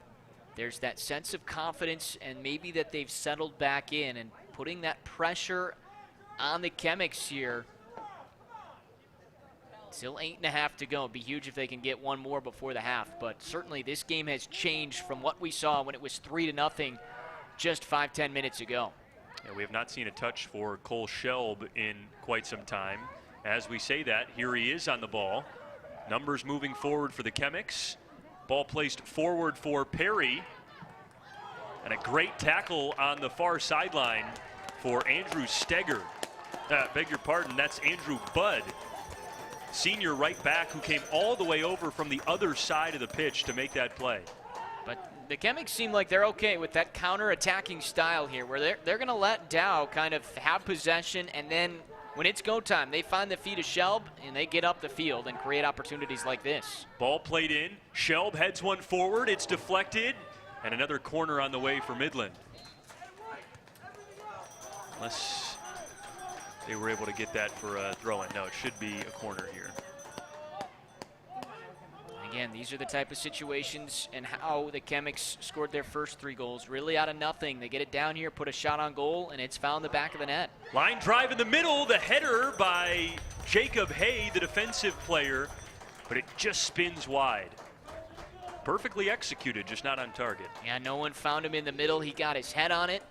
there's that sense of confidence and maybe that they've settled back in and putting that pressure on the Chemics here. Still 8.5 to go. It'd be huge if they can get one more before the half, but certainly this game has changed from what we saw when it was 3-0 just 5-10 minutes ago. Yeah, we have not seen a touch for Cole Shelb in quite some time. As we say that, here he is on the ball. Numbers moving forward for the Chemics. Ball placed forward for Perry. And a great tackle on the far sideline for Andrew Steger. Beg your pardon, that's Andrew Budd, senior right back, who came all the way over from the other side of the pitch to make that play. But the Chemics seem like they're okay with that counter-attacking style here, where they're going to let Dow kind of have possession, and then when it's go time, they find the feet of Shelb, and they get up the field and create opportunities like this. Ball played in. Shelb heads one forward. It's deflected. And another corner on the way for Midland. Unless they were able to get that for a throw-in. No, it should be a corner here. Again, these are the type of situations and how the Chemics scored their first 3 goals. Really out of nothing. They get it down here, put a shot on goal, and it's found the back of the net. Line drive in the middle. The header by Jacob Hay, the defensive player. But it just spins wide. Perfectly executed, just not on target. Yeah, no one found him in the middle. He got his head on it.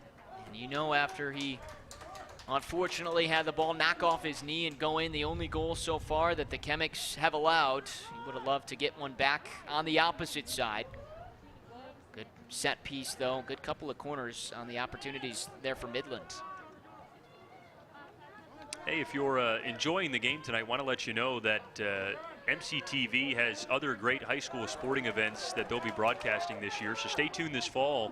And you know, after he unfortunately had the ball knock off his knee and go in, the only goal so far that the Chemics have allowed. He would have loved to get one back on the opposite side. Good set piece, though. Good couple of corners on the opportunities there for Midland. Hey, if you're enjoying the game tonight, I want to let you know that MCTV has other great high school sporting events that they'll be broadcasting this year. So stay tuned this fall.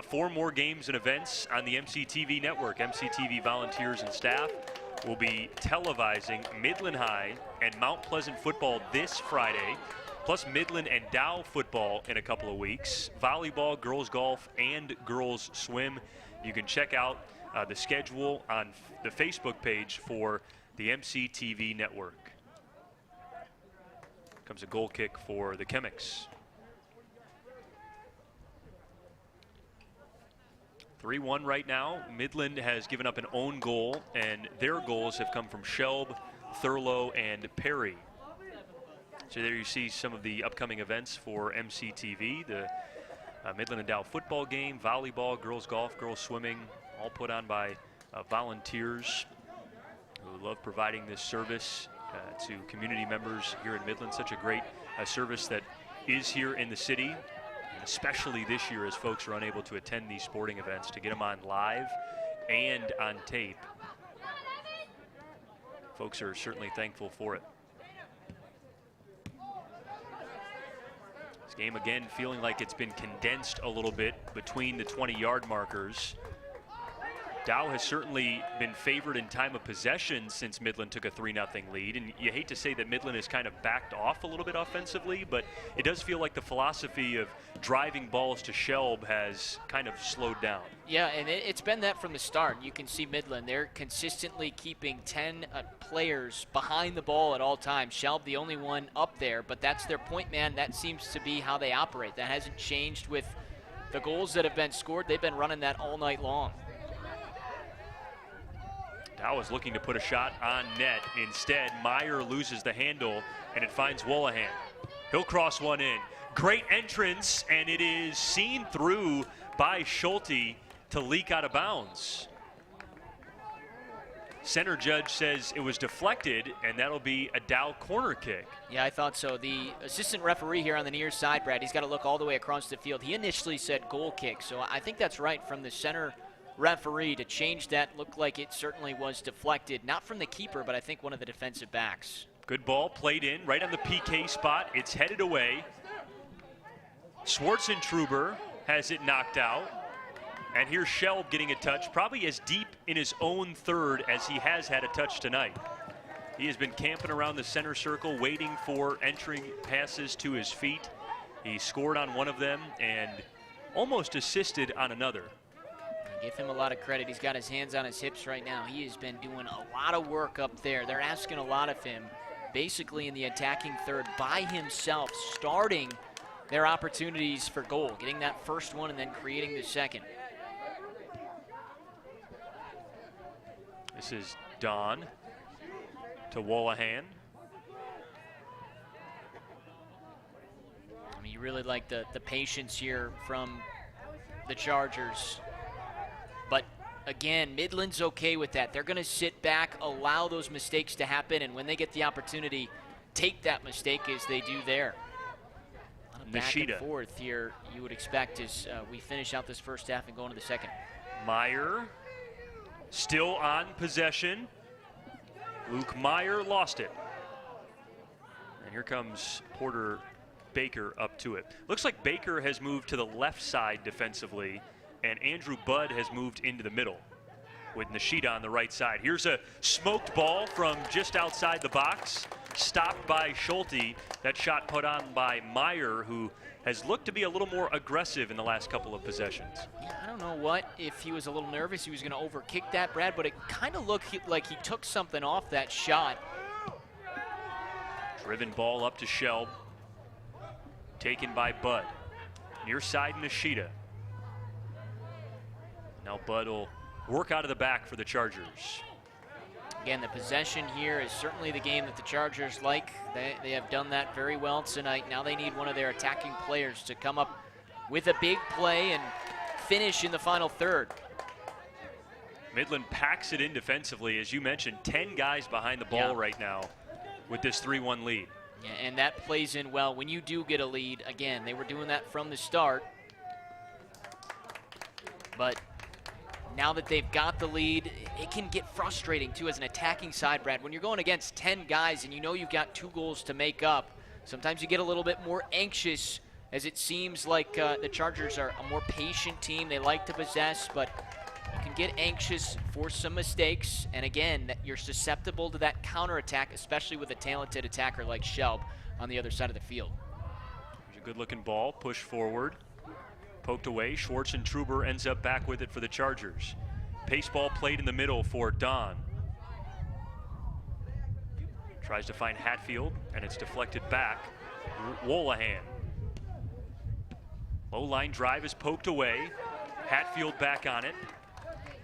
4 more games and events on the MCTV network. MCTV volunteers and staff will be televising Midland High and Mount Pleasant football this Friday, plus Midland and Dow football in a couple of weeks, volleyball, girls golf, and girls swim. You can check out the schedule on the Facebook page for the MCTV network. Comes a goal kick for the Chemics. 3-1 right now. Midland has given up an own goal, and their goals have come from Shelb, Thurlow, and Perry. So there you see some of the upcoming events for MCTV. The Midland and Dow football game, volleyball, girls golf, girls swimming, all put on by volunteers who love providing this service to community members here in Midland. Such a great service that is here in the city, and especially this year as folks are unable to attend these sporting events, to get them on live and on tape. Folks are certainly thankful for it. This game again feeling like it's been condensed a little bit between the 20-yard markers. Dow has certainly been favored in time of possession since Midland took a 3-0 lead, and you hate to say that Midland has kind of backed off a little bit offensively, but it does feel like the philosophy of driving balls to Shelb has kind of slowed down. Yeah, and it's been that from the start. You can see Midland, they're consistently keeping 10 players behind the ball at all times. Shelb the only one up there, but that's their point man. That seems to be how they operate. That hasn't changed with the goals that have been scored. They've been running that all night long. Dow is looking to put a shot on net. Instead, Meyer loses the handle, and it finds Wollahan. He'll cross one in. Great entrance, and it is seen through by Schulte to leak out of bounds. Center judge says it was deflected, and that'll be a Dow corner kick. Yeah, I thought so. The assistant referee here on the near side, Brad, he's got to look all the way across the field. He initially said goal kick, so I think that's right from the center referee to change that. Looked like it certainly was deflected, not from the keeper, but I think one of the defensive backs. Good ball played in right on the PK spot. It's headed away. Schwartzentruber has it knocked out. And here's Shelb getting a touch, probably as deep in his own third as he has had a touch tonight. He has been camping around the center circle, waiting for entering passes to his feet. He scored on one of them and almost assisted on another. Give him a lot of credit. He's got his hands on his hips right now. He has been doing a lot of work up there. They're asking a lot of him, basically in the attacking third by himself, starting their opportunities for goal, getting that first one and then creating the second. This is Don to Wolahan. I mean, you really like the patience here from the Chargers. But again, Midland's okay with that. They're going to sit back, allow those mistakes to happen, and when they get the opportunity, take that mistake as they do there. A lot of back and forth here you would expect as we finish out this first half and go into the second. Meyer still on possession. Luke Meyer lost it. And here comes Porter Baker up to it. Looks like Baker has moved to the left side defensively, and Andrew Budd has moved into the middle with Nishida on the right side. Here's a smoked ball from just outside the box, stopped by Schulte. That shot put on by Meyer, who has looked to be a little more aggressive in the last couple of possessions. Yeah, I don't know if he was a little nervous he was going to overkick that, Brad, but it kind of looked like he took something off that shot. Driven ball up to Shelb. Taken by Budd. Near side Nishida. Now Budd will work out of the back for the Chargers. Again, the possession here is certainly the game that the Chargers like. They have done that very well tonight. Now they need one of their attacking players to come up with a big play and finish in the final third. Midland packs it in defensively. As you mentioned, 10 guys behind the ball right now with this 3-1 lead. Yeah, and that plays in well when you do get a lead. Again, they were doing that from the start. But now that they've got the lead, it can get frustrating too as an attacking side, Brad. When you're going against 10 guys and you know you've got 2 goals to make up, sometimes you get a little bit more anxious, as it seems like the Chargers are a more patient team. They like to possess, but you can get anxious, force some mistakes, and again, you're susceptible to that counterattack, especially with a talented attacker like Shelb on the other side of the field. Here's a good-looking ball, push forward, poked away. Schwartz and Truber ends up back with it for the Chargers. Pace ball played in the middle for Don. Tries to find Hatfield, and it's deflected back. Wolahan. Low line drive is poked away. Hatfield back on it.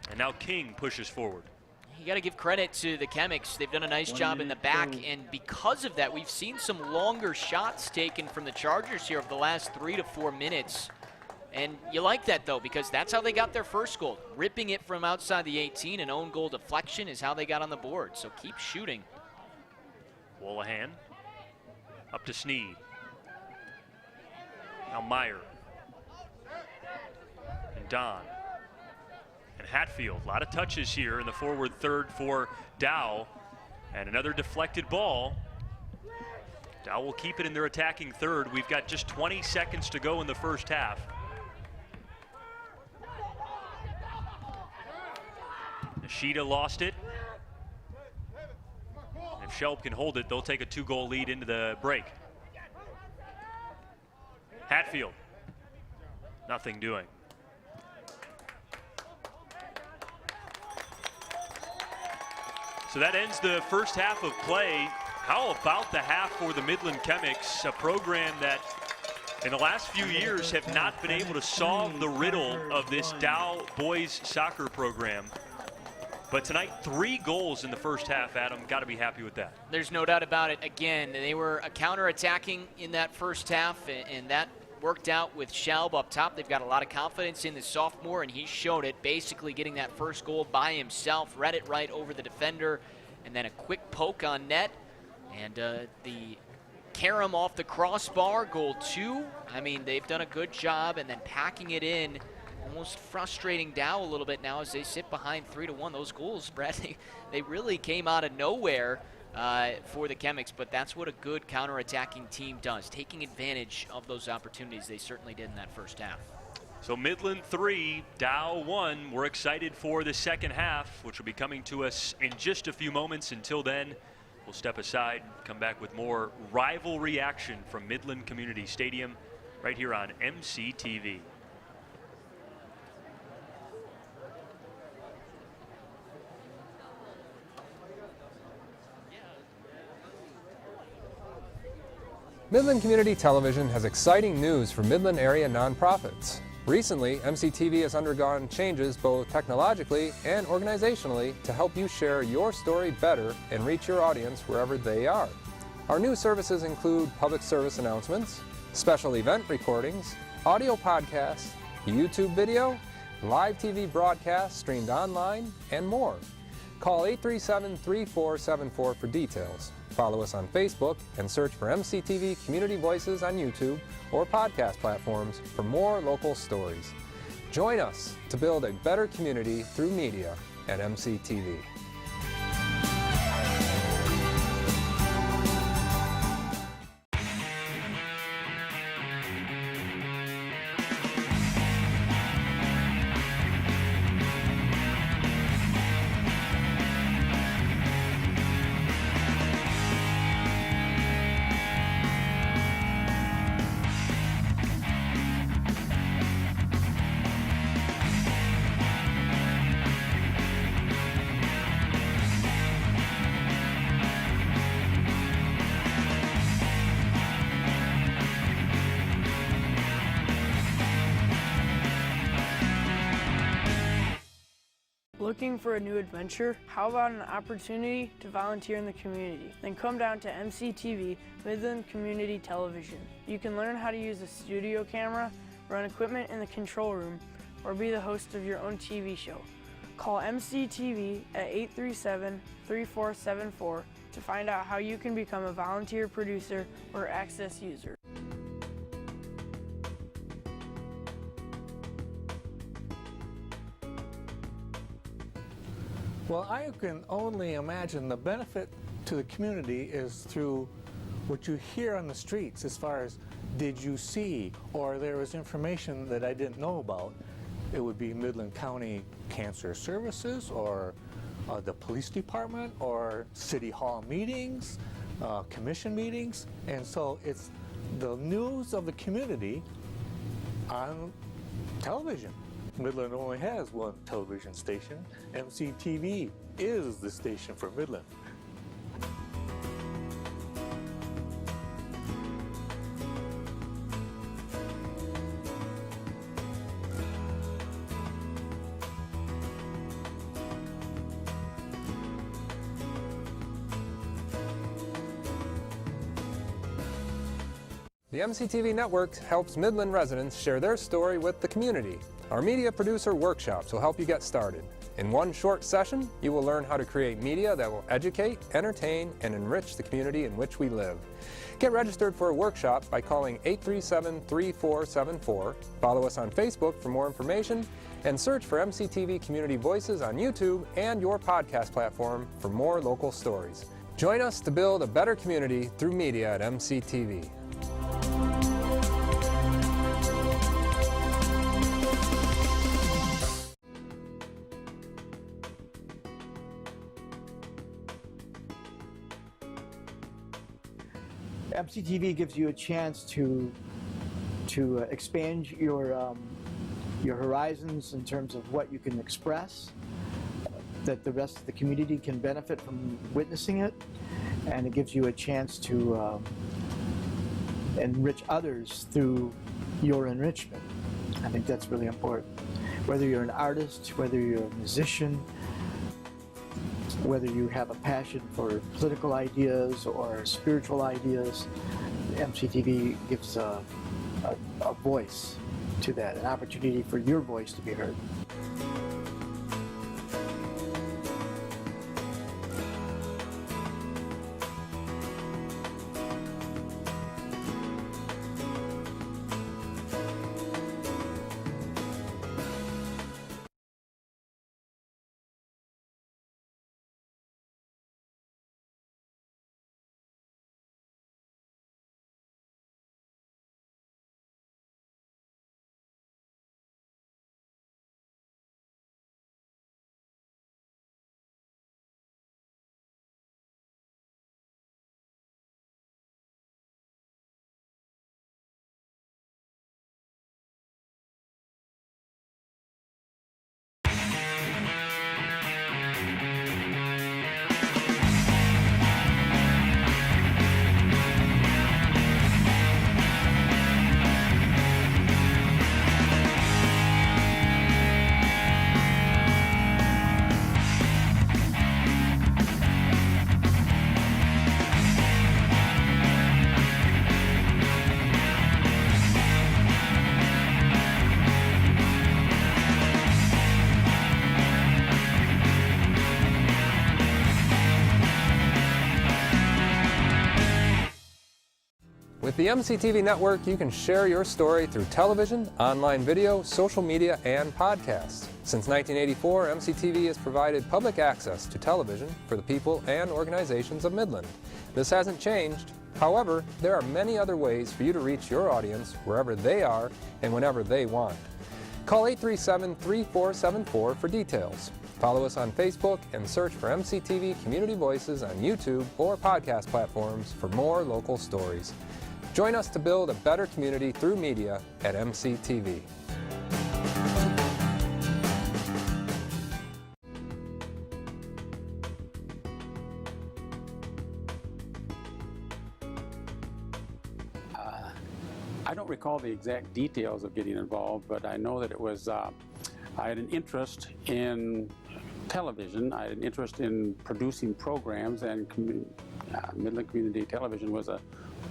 And now King pushes forward. You got to give credit to the Chemics. They've done a nice job in the back, and because of that, we've seen some longer shots taken from the Chargers here over the last 3 to 4 minutes. And you like that, though, because that's how they got their first goal. Ripping it from outside the 18, an own goal deflection is how they got on the board. So keep shooting. Wolahan up to Sneed. Now Meyer. And Don. And Hatfield. A lot of touches here in the forward third for Dow. And another deflected ball. Dow will keep it in their attacking third. We've got just 20 seconds to go in the first half. Nishida lost it. If Shelb can hold it, they'll take a 2-goal lead into the break. Hatfield. Nothing doing. So that ends the first half of play. How about the half for the Midland Chemics, a program that in the last few years have not been able to solve the riddle of this Dow boys soccer program. But tonight, 3 goals in the first half, Adam. Got to be happy with that. There's no doubt about it. Again, they were counter-attacking in that first half, and that worked out with Shelb up top. They've got a lot of confidence in the sophomore, and he showed it, basically getting that first goal by himself, read it right over the defender, and then a quick poke on net. And the carom off the crossbar, goal 2. I mean, they've done a good job, and then packing it in, almost frustrating Dow a little bit now as they sit behind 3-1. Those goals, Brad, they really came out of nowhere for the Chemics, but that's what a good counter-attacking team does, taking advantage of those opportunities. They certainly did in that first half. So Midland 3, Dow 1. We're excited for the second half, which will be coming to us in just a few moments. Until then, we'll step aside, come back with more rivalry action from Midland Community Stadium right here on MCTV. Midland Community Television has exciting news for Midland area nonprofits. Recently, MCTV has undergone changes both technologically and organizationally to help you share your story better and reach your audience wherever they are. Our new services include public service announcements, special event recordings, audio podcasts, YouTube video, live TV broadcasts streamed online, and more. Call 837-3474 for details. Follow us on Facebook and search for MCTV Community Voices on YouTube or podcast platforms for more local stories. Join us to build a better community through media at MCTV. Looking for a new adventure? How about an opportunity to volunteer in the community? Then come down to MCTV, Midland Community Television. You can learn how to use a studio camera, run equipment in the control room, or be the host of your own TV show. Call MCTV at 837-3474 to find out how you can become a volunteer producer or access user. Well, I can only imagine the benefit to the community is through what you hear on the streets as far as did you see, or there was information that I didn't know about. It would be Midland County Cancer Services or the police department or city hall meetings, commission meetings, and so it's the news of the community on television. Midland only has one television station. MCTV is the station for Midland. The MCTV network helps Midland residents share their story with the community. Our media producer workshops will help you get started. In one short session, you will learn how to create media that will educate, entertain, and enrich the community in which we live. Get registered for a workshop by calling 837-3474, follow us on Facebook for more information, and search for MCTV Community Voices on YouTube and your podcast platform for more local stories. Join us to build a better community through media at MCTV. MCTV gives you a chance to expand your horizons in terms of what you can express, that the rest of the community can benefit from witnessing it, and it gives you a chance to enrich others through your enrichment. I think that's really important. Whether you're an artist, whether you're a musician, whether you have a passion for political ideas or spiritual ideas, MCTV gives a voice to that, an opportunity for your voice to be heard. With the MCTV network, you can share your story through television, online video, social media, and podcasts. Since 1984, MCTV has provided public access to television for the people and organizations of Midland. This hasn't changed. However, there are many other ways for you to reach your audience wherever they are and whenever they want. Call 837-3474 for details. Follow us on Facebook and search for MCTV Community Voices on YouTube or podcast platforms for more local stories. Join us to build a better community through media at MCTV. I don't recall the exact details of getting involved, but I know that it was, I had an interest in television. I had an interest in producing programs, and Midland Community Television was a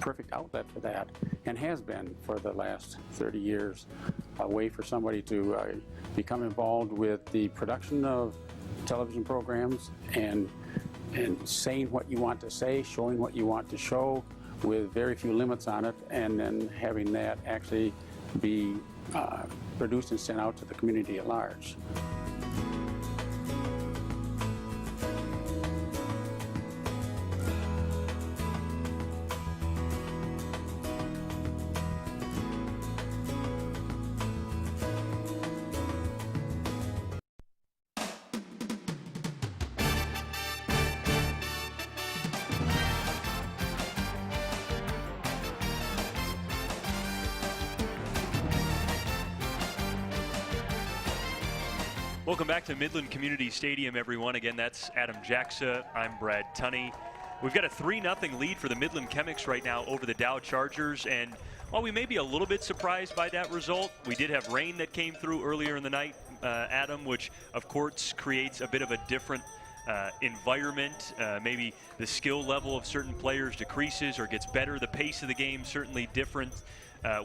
perfect outlet for that, and has been for the last 30 years. A way for somebody to become involved with the production of television programs and saying what you want to say, showing what you want to show, with very few limits on it, and then having that actually be produced and sent out to the community at large. Welcome back to Midland Community Stadium, everyone. Again, that's Adam Jacksa. I'm Brad Tunney. We've got a 3-0 lead for the Midland Chemics right now over the Dow Chargers, and while we may be a little bit surprised by that result, we did have rain that came through earlier in the night, Adam, which of course creates a bit of a different environment. Maybe the skill level of certain players decreases or gets better. The pace of the game certainly different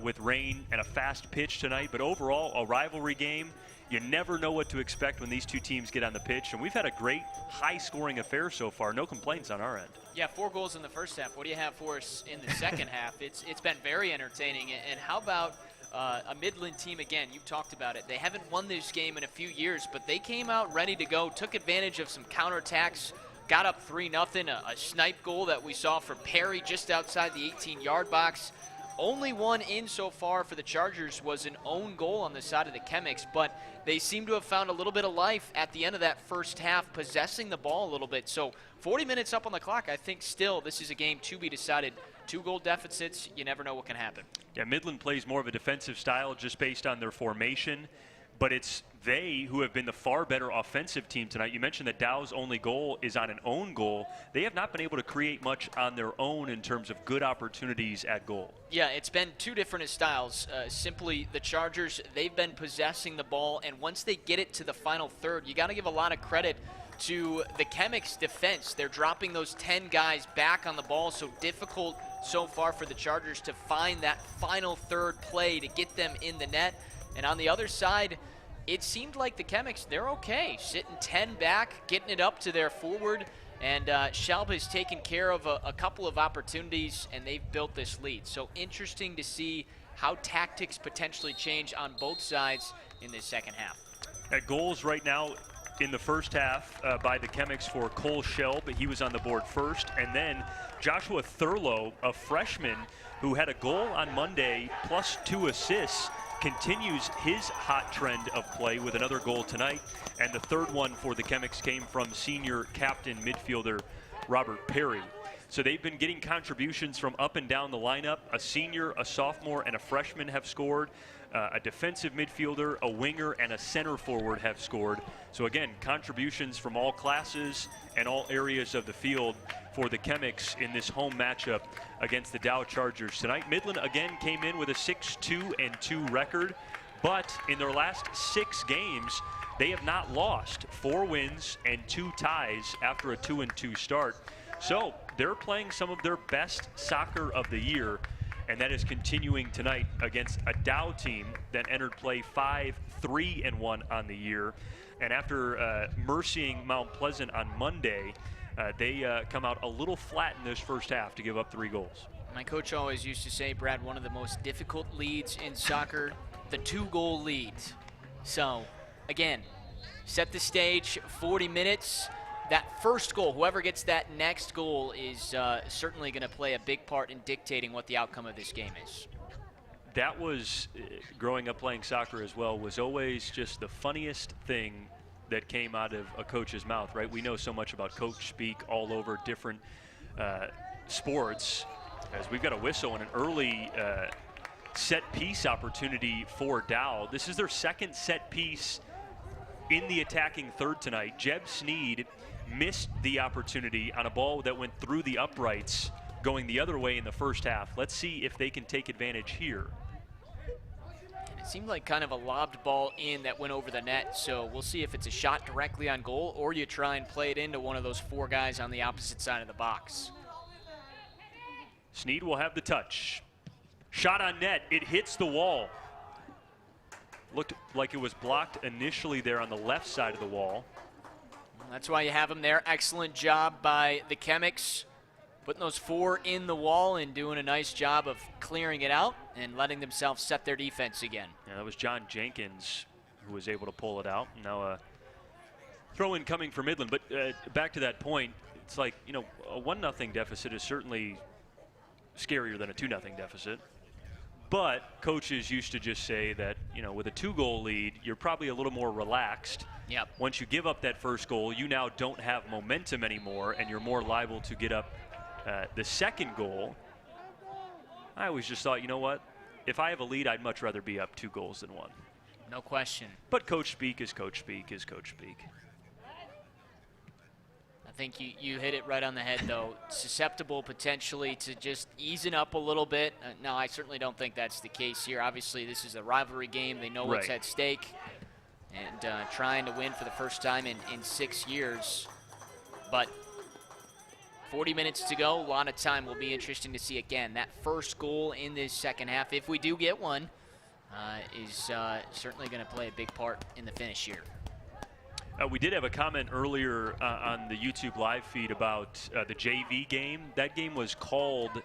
with rain and a fast pitch tonight, but overall a rivalry game. You never know what to expect when these two teams get on the pitch, and we've had a great high-scoring affair so far. No complaints on our end. Yeah, 4 goals in the first half. What do you have for us in the second half? It's been very entertaining. And how about a Midland team, again, you talked about it. They haven't won this game in a few years, but they came out ready to go, took advantage of some counterattacks, got up 3-0, a snipe goal that we saw from Perry just outside the 18-yard box. Only one in so far for the Chargers was an own goal on the side of the Chemics, but they seem to have found a little bit of life at the end of that first half, possessing the ball a little bit. So 40 minutes up on the clock, I think still this is a game to be decided. 2 goal deficits, you never know what can happen. Yeah, Midland plays more of a defensive style just based on their formation, but it's they who have been the far better offensive team tonight. You mentioned that Dow's only goal is on an own goal. They have not been able to create much on their own in terms of good opportunities at goal. Yeah, it's been 2 different styles. Simply the Chargers, they've been possessing the ball, and once they get it to the final third, you got to give a lot of credit to the Chemics defense. They're dropping those 10 guys back on the ball, so difficult so far for the Chargers to find that final third play to get them in the net. And on the other side, it seemed like the Chemics, they're okay, sitting 10 back, getting it up to their forward, and Schaub has taken care of a couple of opportunities, and they've built this lead. So interesting to see how tactics potentially change on both sides in this second half. At goals right now in the first half by the Chemics for Cole Schaub, he was on the board first, and then Joshua Thurlow, a freshman who had a goal on Monday plus 2 assists, continues his hot trend of play with another goal tonight. And the third one for the Chemics came from senior captain midfielder Robert Perry. So they've been getting contributions from up and down the lineup. A senior, a sophomore, and a freshman have scored. A defensive midfielder, a winger, and a center forward have scored. So again, contributions from all classes and all areas of the field for the Chemics in this home matchup against the Dow Chargers. Tonight, Midland again came in with a 6-2-2 record, but in their last 6 games, they have not lost. 4 wins and 2 ties after a 2-2 start. So they're playing some of their best soccer of the year, and that is continuing tonight against a Dow team that entered play 5-3-1 on the year. And after mercying Mount Pleasant on Monday, they come out a little flat in this first half to give up 3 goals. My coach always used to say, Brad, one of the most difficult leads in soccer, the 2-goal lead. So, again, set the stage, 40 minutes. That first goal, whoever gets that next goal is certainly going to play a big part in dictating what the outcome of this game is. That was, growing up playing soccer as well, was always just the funniest thing that came out of a coach's mouth, right? We know so much about coach speak all over different sports. As we've got a whistle and an early set piece opportunity for Dow. This is their second set piece in the attacking third tonight. Jeb Sneed missed the opportunity on a ball that went through the uprights going the other way in the first half. Let's see if they can take advantage here. It seemed like kind of a lobbed ball in that went over the net, so we'll see if it's a shot directly on goal or you try and play it into one of those 4 guys on the opposite side of the box. Sneed will have the touch. Shot on net. It hits the wall. Looked like it was blocked initially there on the left side of the wall. That's why you have him there. Excellent job by the Chemics, putting those 4 in the wall and doing a nice job of clearing it out and letting themselves set their defense again. Yeah, that was John Jenkins who was able to pull it out. Now a throw-in coming for Midland. But back to that point, it's like, you know, a 1-0 deficit is certainly scarier than a 2-0 deficit. But coaches used to just say that, you know, with a 2-goal lead, you're probably a little more relaxed. Yep. Once you give up that first goal, you now don't have momentum anymore, and you're more liable to get up the second goal. I always just thought, you know what? If I have a lead, I'd much rather be up 2 goals than 1. No question. But coach speak is coach speak is coach speak. I think you hit it right on the head, though. Susceptible potentially to just easing up a little bit. No, I certainly don't think that's the case here. Obviously, this is a rivalry game. They know what's at stake. And trying to win for the first time in 6 years. But 40 minutes to go. A lot of time. Will be interesting to see again. That first goal in this second half, if we do get one, is certainly going to play a big part in the finish here. We did have a comment earlier on the YouTube live feed about the JV game. That game was called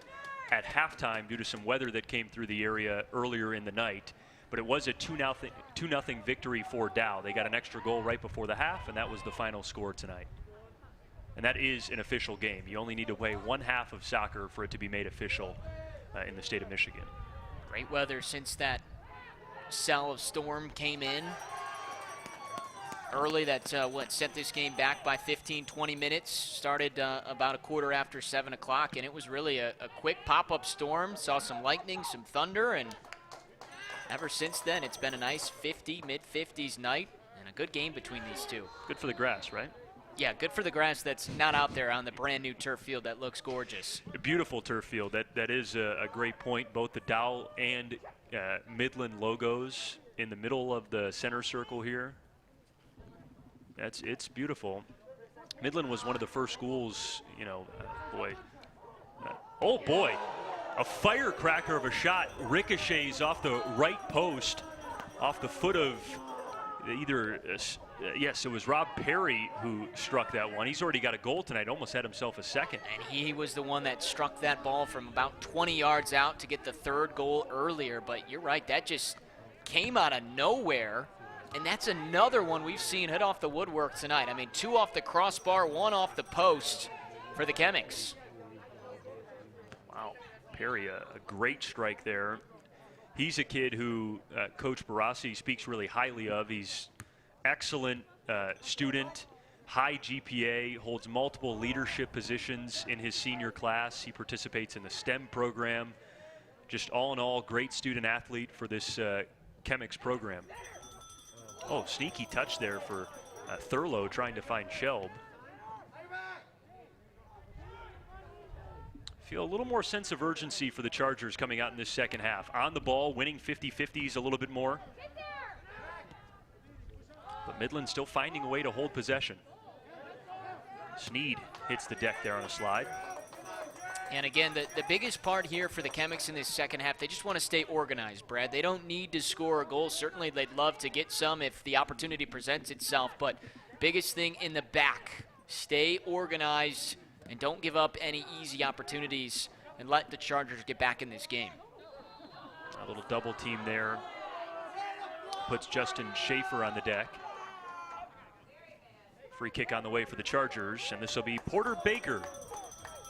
at halftime due to some weather that came through the area earlier in the night. But it was a 2-0 victory for Dow. They got an extra goal right before the half, and that was the final score tonight. And that is an official game. You only need to play 1 half of soccer for it to be made official in the state of Michigan. Great weather since that cell of storm came in early. That sent this game back by 15-20 minutes. Started about a quarter after 7 o'clock, and it was really a quick pop-up storm. Saw some lightning, some thunder, and ever since then it's been a nice mid-50s night and a good game between these two. Good for the grass, right? Yeah, good for the grass that's not out there on the brand new turf field that looks gorgeous. A beautiful turf field. That is a great point. Both the Dow and Midland logos in the middle of the center circle here. It's beautiful. Midland was one of the first schools, you know, oh boy, a firecracker of a shot ricochets off the right post, off the foot of either, yes, it was Rob Perry who struck that one. He's already got a goal tonight, almost had himself a second. And he was the one that struck that ball from about 20 yards out to get the 3rd goal earlier. But you're right, that just came out of nowhere. And that's another one we've seen hit off the woodwork tonight. I mean, 2 off the crossbar, 1 off the post for the Chemics. Wow, Perry, a great strike there. He's a kid who Coach Barassi speaks really highly of. He's excellent student, high GPA, holds multiple leadership positions in his senior class. He participates in the STEM program. Just all in all, great student athlete for this Chemics program. Oh, sneaky touch there for Thurlow trying to find Shelb. Feel a little more sense of urgency for the Chargers coming out in this second half. On the ball, winning 50-50s a little bit more. But Midland still finding a way to hold possession. Sneed hits the deck there on a slide. And again, the biggest part here for the Chemics in this second half, they just want to stay organized, Brad. They don't need to score a goal. Certainly they'd love to get some if the opportunity presents itself, but biggest thing in the back, stay organized and don't give up any easy opportunities and let the Chargers get back in this game. A little double team there puts Justin Schaefer on the deck. Free kick on the way for the Chargers, and this will be Porter Baker.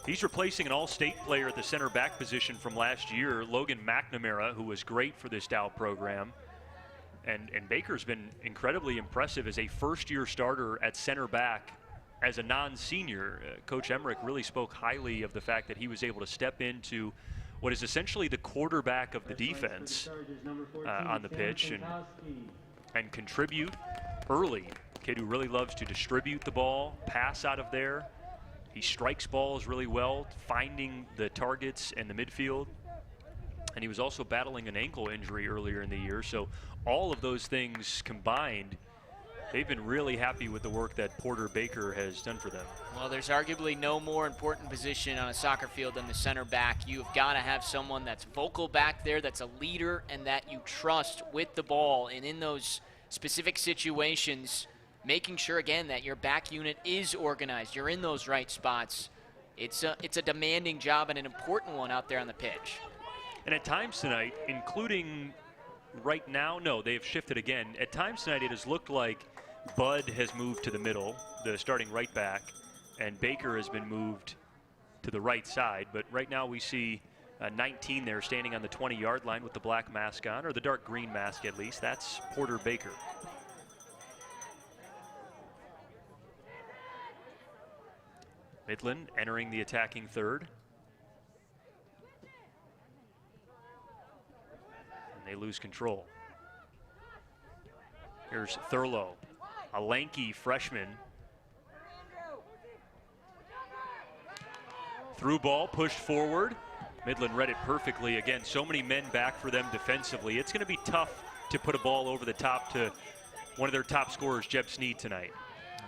He's replacing an all-state player at the center back position from last year, Logan McNamara, who was great for this Dow program. And Baker's been incredibly impressive as a first-year starter at center back as a non-senior. Coach Emmerich really spoke highly of the fact that he was able to step into what is essentially the quarterback of the defense on the pitch and contribute early. Kid who really loves to distribute the ball, pass out of there. He strikes balls really well, finding the targets in the midfield. And he was also battling an ankle injury earlier in the year. So all of those things combined, they've been really happy with the work that Porter Baker has done for them. Well, there's arguably no more important position on a soccer field than the center back. You've got to have someone that's vocal back there, that's a leader, and that you trust with the ball. And in those specific situations, making sure, again, that your back unit is organized, you're in those right spots. It's a demanding job and an important one out there on the pitch. And at times tonight, including right now, no, they have shifted again. At times tonight, it has looked like Bud has moved to the middle, the starting right back, and Baker has been moved to the right side. But right now we see 19 there standing on the 20-yard line with the black mask on, or the dark green mask at least. That's Porter Baker. Midland entering the attacking third. And they lose control. Here's Thurlow, a lanky freshman. Through ball, pushed forward. Midland read it perfectly. Again, so many men back for them defensively. It's going to be tough to put a ball over the top to one of their top scorers, Jeb Sneed, tonight.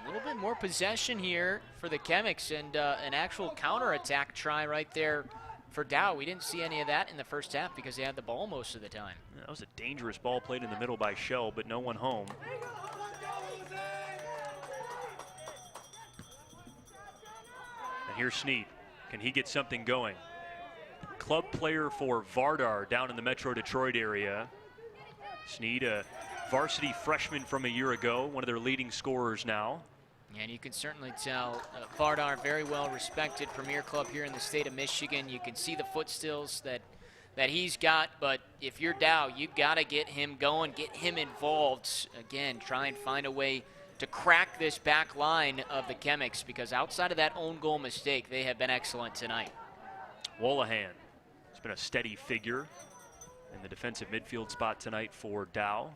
A little bit more possession here for the Chemics, and an actual counterattack try right there for Dow. We didn't see any of that in the first half because they had the ball most of the time. That was a dangerous ball played in the middle by Shell, but no one home. And here's Sneed. Can he get something going? Club player for Vardar down in the Metro Detroit area. Sneed, a varsity freshman from a year ago, one of their leading scorers now. And you can certainly tell Vardar, very well respected premier club here in the state of Michigan. You can see the foot stills that he's got, but if you're Dow, you've got to get him going, get him involved. Again, try and find a way to crack this back line of the Chemics, because outside of that own goal mistake, they have been excellent tonight. Wolahan has been a steady figure in the defensive midfield spot tonight for Dow.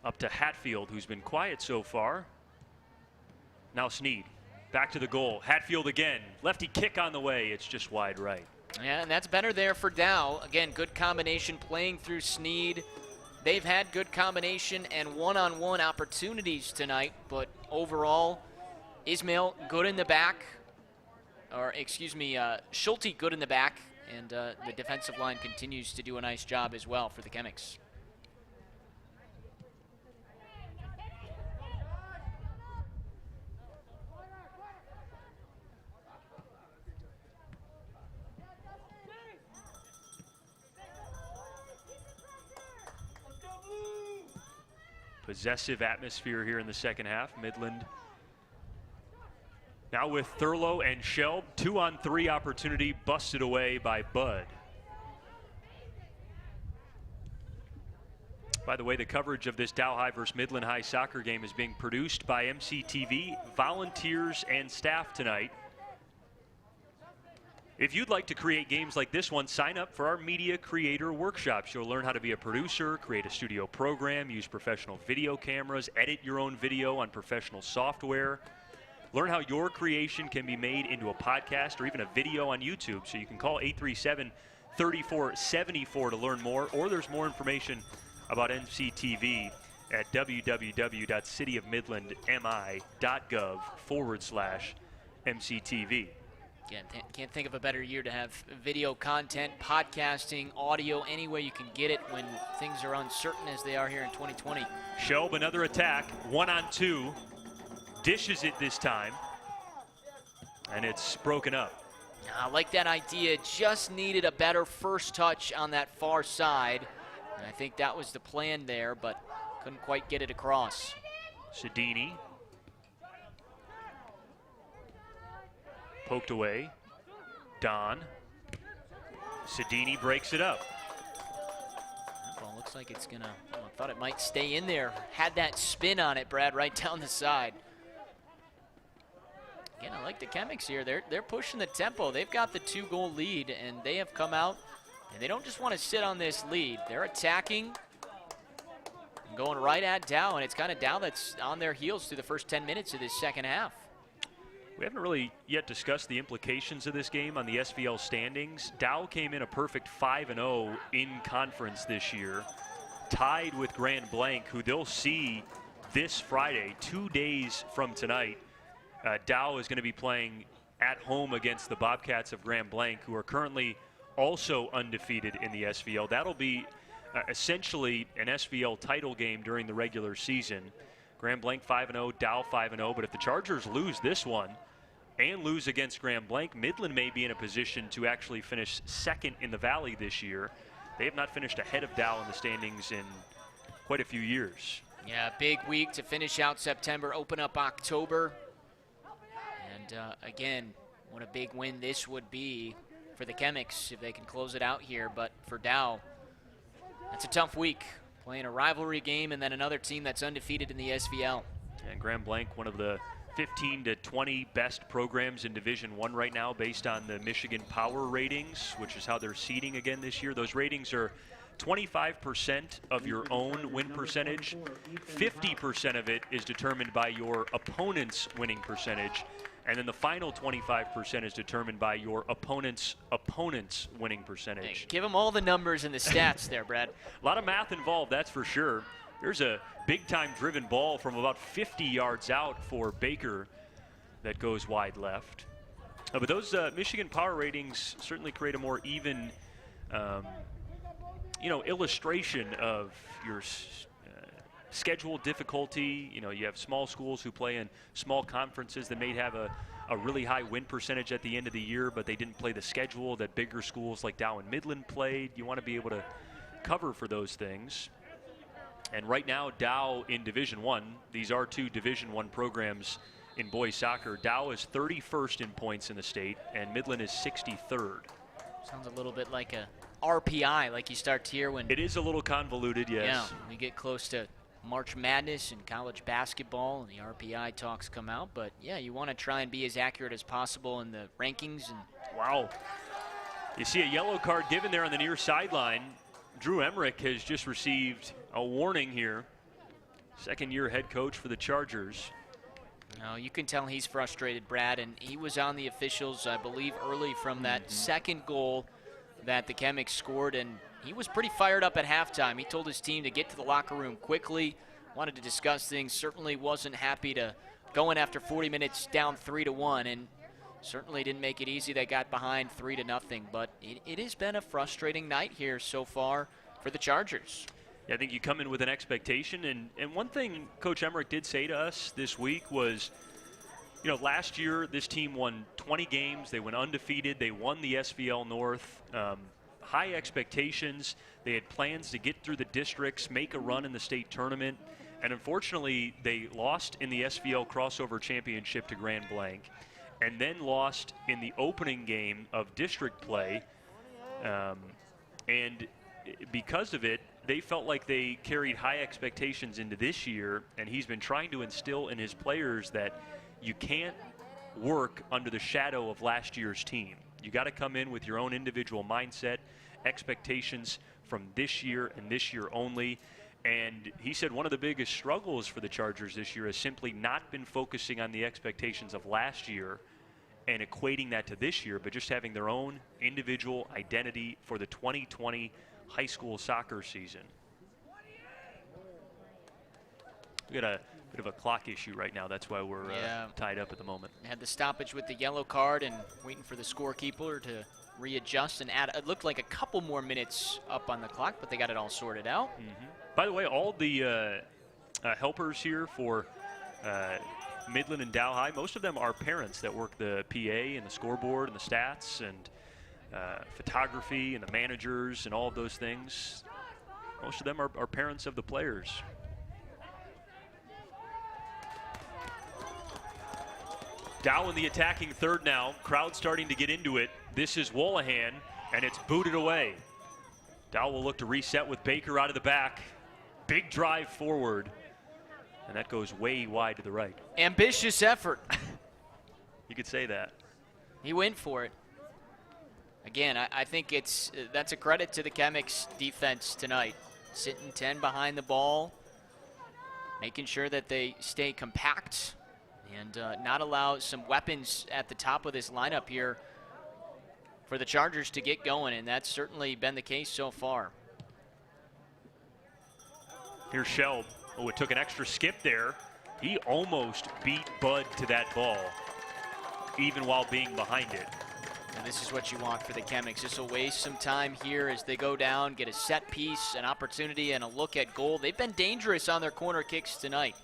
Up to Hatfield, who's been quiet so far. Now Sneed, back to the goal. Hatfield again, lefty kick on the way. It's just wide right. Yeah, and that's better there for Dow. Again, good combination playing through Sneed. They've had good combination and one-on-one opportunities tonight, but overall, Ismail good in the back, or excuse me, Schulte good in the back, and the defensive line continues to do a nice job as well for the Chemics. Possessive atmosphere here in the second half. Midland now with Thurlow and Shelb. 2-on-3 opportunity busted away by Bud. By the way, the coverage of this Dow High versus Midland High soccer game is being produced by MCTV, volunteers, and staff tonight. If you'd like to create games like this one, sign up for our media creator workshops. You'll learn how to be a producer, create a studio program, use professional video cameras, edit your own video on professional software. Learn how your creation can be made into a podcast or even a video on YouTube. So you can call 837-3474 to learn more, or there's more information about MCTV at www.CityofMidlandMI.gov/MCTV. Again, can't think of a better year to have video content, podcasting, audio, any way you can get it when things are uncertain as they are here in 2020. Shelb, another attack, 1-on-2, dishes it this time, and it's broken up. I like that idea. Just needed a better first touch on that far side. And I think that was the plan there, but couldn't quite get it across. Sedini poked away. Don. Sedini breaks it up. That ball looks like it's gonna, I thought it might stay in there. Had that spin on it, Brad, right down the side. Again, I like the Chemics here. They're pushing the tempo. They've got the 2-goal lead, and they have come out, and they don't just want to sit on this lead. They're attacking and going right at Dow, and it's kind of Dow that's on their heels through the first 10 minutes of this second half. We haven't really yet discussed the implications of this game on the SVL standings. Dow came in a perfect 5-0 in conference this year, tied with Grand Blanc, who they'll see this Friday, 2 days from tonight. Dow is going to be playing at home against the Bobcats of Grand Blanc, who are currently also undefeated in the SVL. That'll be essentially an SVL title game during the regular season. Grand Blanc 5-0, Dow 5-0, but if the Chargers lose this one and lose against Grand Blanc, Midland may be in a position to actually finish second in the Valley this year. They have not finished ahead of Dow in the standings in quite a few years. Yeah, big week to finish out September, open up October. And again, what a big win this would be for the Chemics if they can close it out here. But for Dow, that's a tough week. Playing a rivalry game and then another team that's undefeated in the SVL. And Grand Blanc, one of the 15 to 20 best programs in Division I right now based on the Michigan Power ratings, which is how they're seeding again this year. Those ratings are 25% of your own win percentage. 50% of it is determined by your opponent's winning percentage. And then the final 25% is determined by your opponent's winning percentage. Hey, give them all the numbers and the stats there, Brad. A lot of math involved, that's for sure. There's a big-time driven ball from about 50 yards out for Baker that goes wide left. But those Michigan Power ratings certainly create a more even, illustration of your schedule difficulty. You have small schools who play in small conferences that may have a really high win percentage at the end of the year, but they didn't play the schedule that bigger schools like Dow and Midland played. You want to be able to cover for those things. And right now, Dow in Division I, these are two Division I programs in boys soccer. Dow is 31st in points in the state, and Midland is 63rd. Sounds a little bit like a RPI, like you start to hear when... It is a little convoluted, yes. Yeah, we get close to March Madness and college basketball, and the RPI talks come out. But, yeah, you want to try and be as accurate as possible in the rankings. And wow. You see a yellow card given there on the near sideline. Drew Emmerich has just received a warning here. Second-year head coach for the Chargers. No, you can tell he's frustrated, Brad, and he was on the officials, I believe, early from that second goal that the Chemics scored, and he was pretty fired up at halftime. He told his team to get to the locker room quickly, wanted to discuss things, certainly wasn't happy to go in after 40 minutes down 3-1, and certainly didn't make it easy. They got behind 3-0, but it has been a frustrating night here so far for the Chargers. Yeah, I think you come in with an expectation, and one thing Coach Emmerich did say to us this week was, last year this team won 20 games. They went undefeated. They won the SVL North. High expectations. They had plans to get through the districts, make a run in the state tournament, and unfortunately they lost in the SVL crossover championship to Grand Blanc, and then lost in the opening game of district play, and because of it, they felt like they carried high expectations into this year, and he's been trying to instill in his players that you can't work under the shadow of last year's team. You got to come in with your own individual mindset, expectations from this year and this year only. And he said one of the biggest struggles for the Chargers this year has simply not been focusing on the expectations of last year and equating that to this year, but just having their own individual identity for the 2020 high school soccer season. We got a bit of a clock issue right now. That's why we're tied up at the moment. Had the stoppage with the yellow card and waiting for the scorekeeper to readjust and add. It looked like a couple more minutes up on the clock, but they got it all sorted out. By the way, all the helpers here for Midland and Dow High, most of them are parents that work the PA and the scoreboard and the stats and photography and the managers and all of those things. Most of them are parents of the players. Dow in the attacking third now. Crowd starting to get into it. This is Wolahan, and it's booted away. Dow will look to reset with Baker out of the back. Big drive forward, and that goes way wide to the right. Ambitious effort. You could say that. He went for it. Again, I think that's a credit to the Chemics defense tonight. Sitting 10 behind the ball, making sure that they stay compact and not allow some weapons at the top of this lineup here for the Chargers to get going, and that's certainly been the case so far. Here's Shelb. Oh, it took an extra skip there. He almost beat Bud to that ball, even while being behind it. And this is what you want for the Chemics. This will waste some time here as they go down, get a set piece, an opportunity, and a look at goal. They've been dangerous on their corner kicks tonight.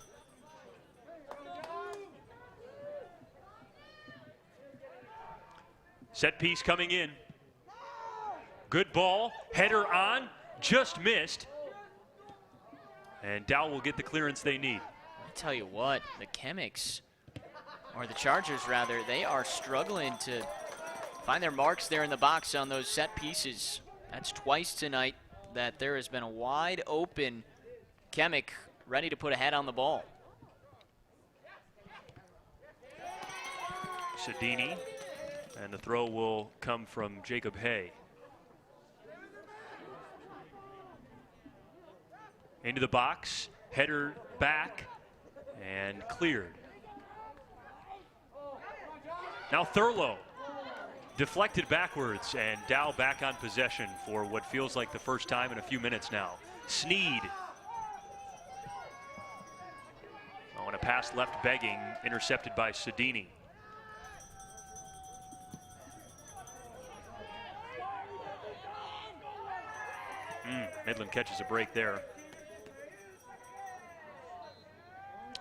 Set piece coming in. Good ball, header on, just missed. And Dow will get the clearance they need. I tell you what, the Chemics, or the Chargers rather, they are struggling to find their marks there in the box on those set pieces. That's twice tonight that there has been a wide open Chemic ready to put a head on the ball. Sedini, and the throw will come from Jacob Hay. Into the box, header back, and cleared. Now Thurlow, deflected backwards, and Dow back on possession for what feels like the first time in a few minutes now. Sneed. Oh, and a pass left begging, intercepted by Sedini. Midland catches a break there.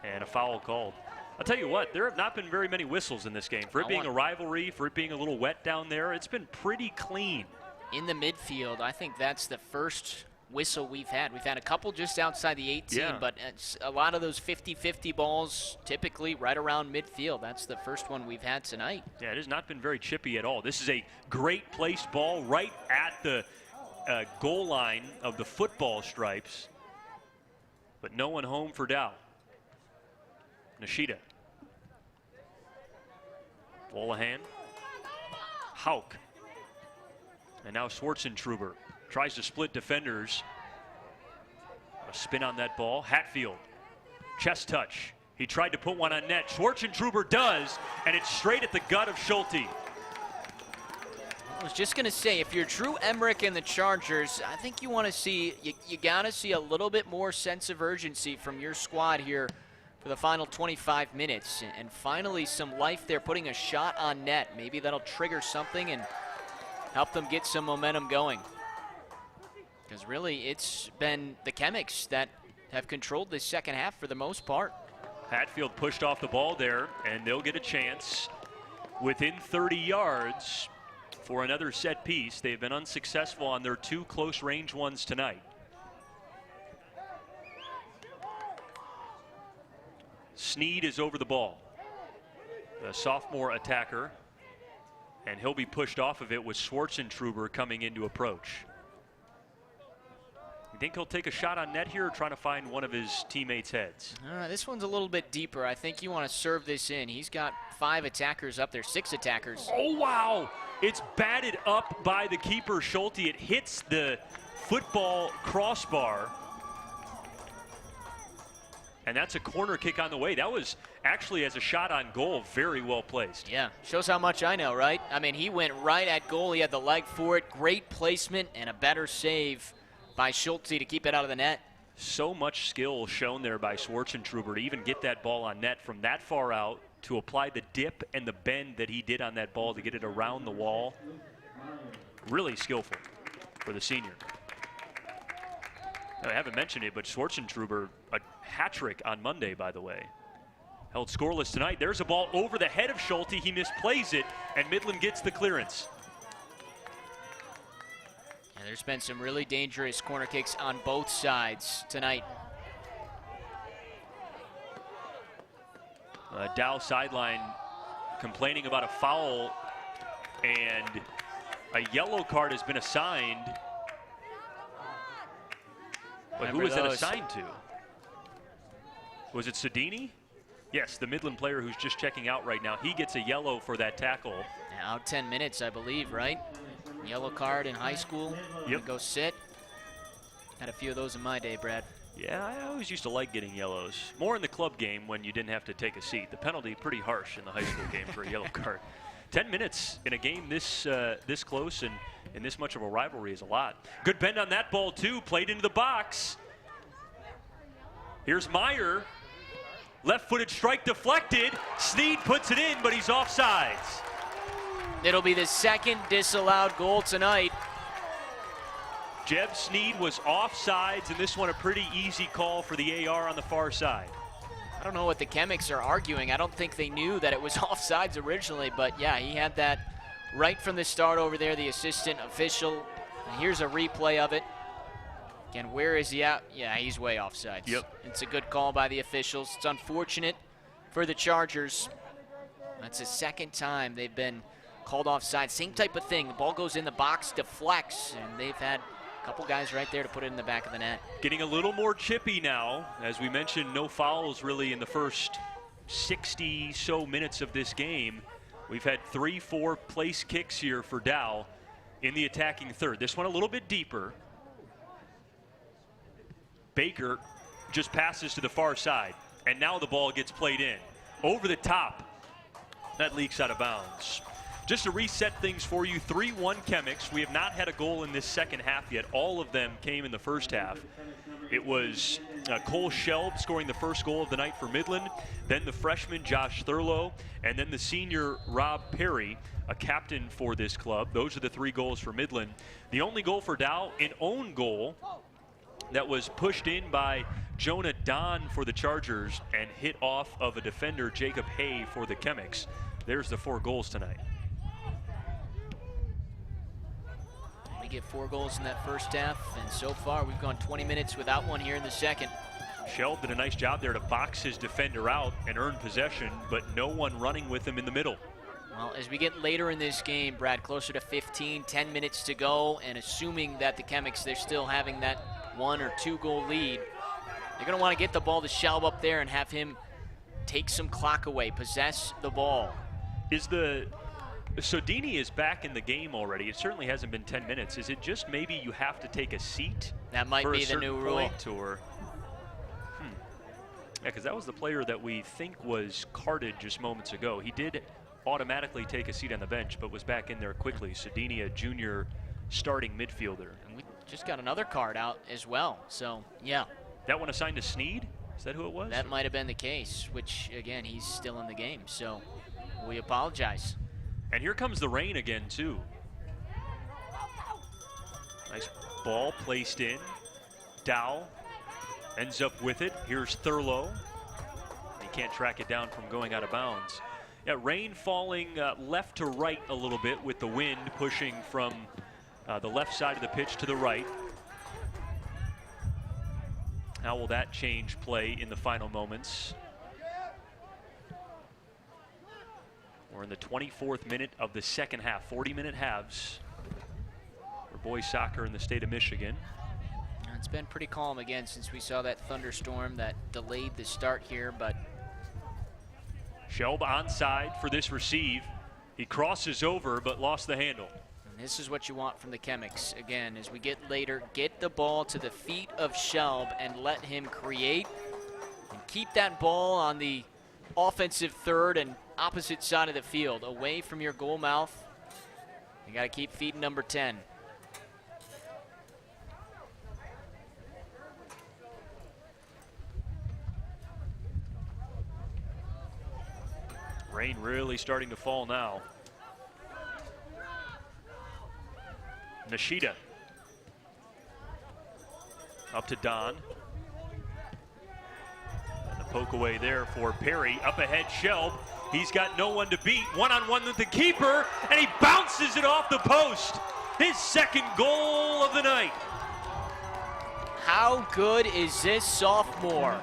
And a foul called. I'll tell you what, there have not been very many whistles in this game. For it being a rivalry, for it being a little wet down there, it's been pretty clean. In the midfield, I think that's the first whistle we've had. We've had a couple just outside the 18, but it's a lot of those 50-50 balls typically right around midfield. That's the first one we've had tonight. Yeah, it has not been very chippy at all. This is a great placed ball right at the goal line of the football stripes, but no one home for Dow. Nishida. Wolahan. Hauk. And now Schwartzentruber tries to split defenders. A spin on that ball. Hatfield. Chest touch. He tried to put one on net. Schwartzentruber does, and it's straight at the gut of Schulte. I was just going to say, if you're Drew Emmerich and the Chargers, I think you want to see, you got to see a little bit more sense of urgency from your squad here for the final 25 minutes. And finally some life there, putting a shot on net. Maybe that'll trigger something and help them get some momentum going. Because really, it's been the Chemics that have controlled this second half for the most part. Hatfield pushed off the ball there, and they'll get a chance within 30 yards for another set piece. They've been unsuccessful on their two close range ones tonight. Sneed is over the ball, the sophomore attacker, and he'll be pushed off of it with Schwartzentruber coming in to approach. You think he'll take a shot on net here, or trying to find one of his teammates' heads? This one's a little bit deeper. I think you want to serve this in. He's got 5 attackers up there, 6 attackers. Oh, wow! It's batted up by the keeper, Schulte. It hits the football crossbar. And that's a corner kick on the way. That was actually, as a shot on goal, very well placed. Yeah, shows how much I know, right? I mean, he went right at goal. He had the leg for it. Great placement and a better save by Schulte to keep it out of the net. So much skill shown there by Schwartzentruber to even get that ball on net from that far out, to apply the dip and the bend that he did on that ball to get it around the wall. Really skillful for the senior. I haven't mentioned it, but Schwartzentruber, a hat trick on Monday, by the way. held scoreless tonight. There's a ball over the head of Schulte. He misplays it, and Midland gets the clearance. And there's been some really dangerous corner kicks on both sides tonight. Dow sideline complaining about a foul, and a yellow card has been assigned. But who was that assigned to? Was it Sedini? Yes, the Midland player who's just checking out right now. He gets a yellow for that tackle. Yeah, out 10 minutes, I believe, right? Yellow card in high school. Yep. Go sit. Had a few of those in my day, Brad. Yeah, I always used to like getting yellows. More in the club game when you didn't have to take a seat. The penalty pretty harsh in the high school game for a yellow card. 10 minutes in a game this close and in this much of a rivalry is a lot. Good bend on that ball too, played into the box. Here's Meyer. Left-footed strike deflected. Sneed puts it in, but he's offsides. It'll be the second disallowed goal tonight. Jeb Sneed was offsides, and this one a pretty easy call for the AR on the far side. I don't know what the Chemics are arguing. I don't think they knew that it was offsides originally, but yeah, he had that right from the start over there, the assistant official. And here's a replay of it. Again, where is he at? Yeah, he's way offsides. Yep. It's a good call by the officials. It's unfortunate for the Chargers. That's the second time they've been called offside. Same type of thing. The ball goes in the box, deflects, and they've had a couple guys right there to put it in the back of the net. Getting a little more chippy now. As we mentioned, no fouls really in the first 60 so minutes of this game. We've had 3-4 place kicks here for Dow in the attacking third. This one a little bit deeper. Baker just passes to the far side, and now the ball gets played in. Over the top. That leaks out of bounds. Just to reset things for you, 3-1 Chemics. We have not had a goal in this second half yet. All of them came in the first half. It was Cole Shelb scoring the first goal of the night for Midland, then the freshman Josh Thurlow, and then the senior Rob Perry, a captain for this club. Those are the 3 goals for Midland. The only goal for Dow, an own goal that was pushed in by Jonah Don for the Chargers and hit off of a defender, Jacob Hay, for the Chemics. There's the 4 goals tonight. We get 4 goals in that first half, and so far we've gone 20 minutes without one here in the second. Shelb did a nice job there to box his defender out and earn possession, but no one running with him in the middle. Well, as we get later in this game, Brad, closer to 15, 10 minutes to go, and assuming that the Chemics, they're still having that 1 or 2 goal lead, they're going to want to get the ball to Shelb up there and have him take some clock away, possess the ball. Sodini is back in the game already. It certainly hasn't been 10 minutes. Is it just maybe you have to take a seat? That might be the new rule. Yeah, because that was the player that we think was carded just moments ago. He did automatically take a seat on the bench, but was back in there quickly. Sodini, a junior starting midfielder. And we just got another card out as well, so yeah. That one assigned to Sneed? Is that who it was? That might have been the case, which, again, he's still in the game, so we apologize. And here comes the rain again, too. Nice ball placed in. Dow ends up with it. Here's Thurlow. He can't track it down from going out of bounds. Yeah, rain falling left to right a little bit with the wind pushing from the left side of the pitch to the right. How will that change play in the final moments? We're in the 24th minute of the second half, 40-minute halves for boys soccer in the state of Michigan. It's been pretty calm again since we saw that thunderstorm that delayed the start here, but Shelb onside for this receive. He crosses over but lost the handle. And this is what you want from the Chemics. Again, as we get later, get the ball to the feet of Shelb and let him create. And keep that ball on the offensive third and opposite side of the field, away from your goal mouth. You got to keep feeding number 10. Rain really starting to fall now. Nishida. Up to Don. And the Poke away there for Perry. Up ahead, Shelb. He's got no one to beat. One-on-one with the keeper, and he bounces it off the post. His second goal of the night. How good is this sophomore?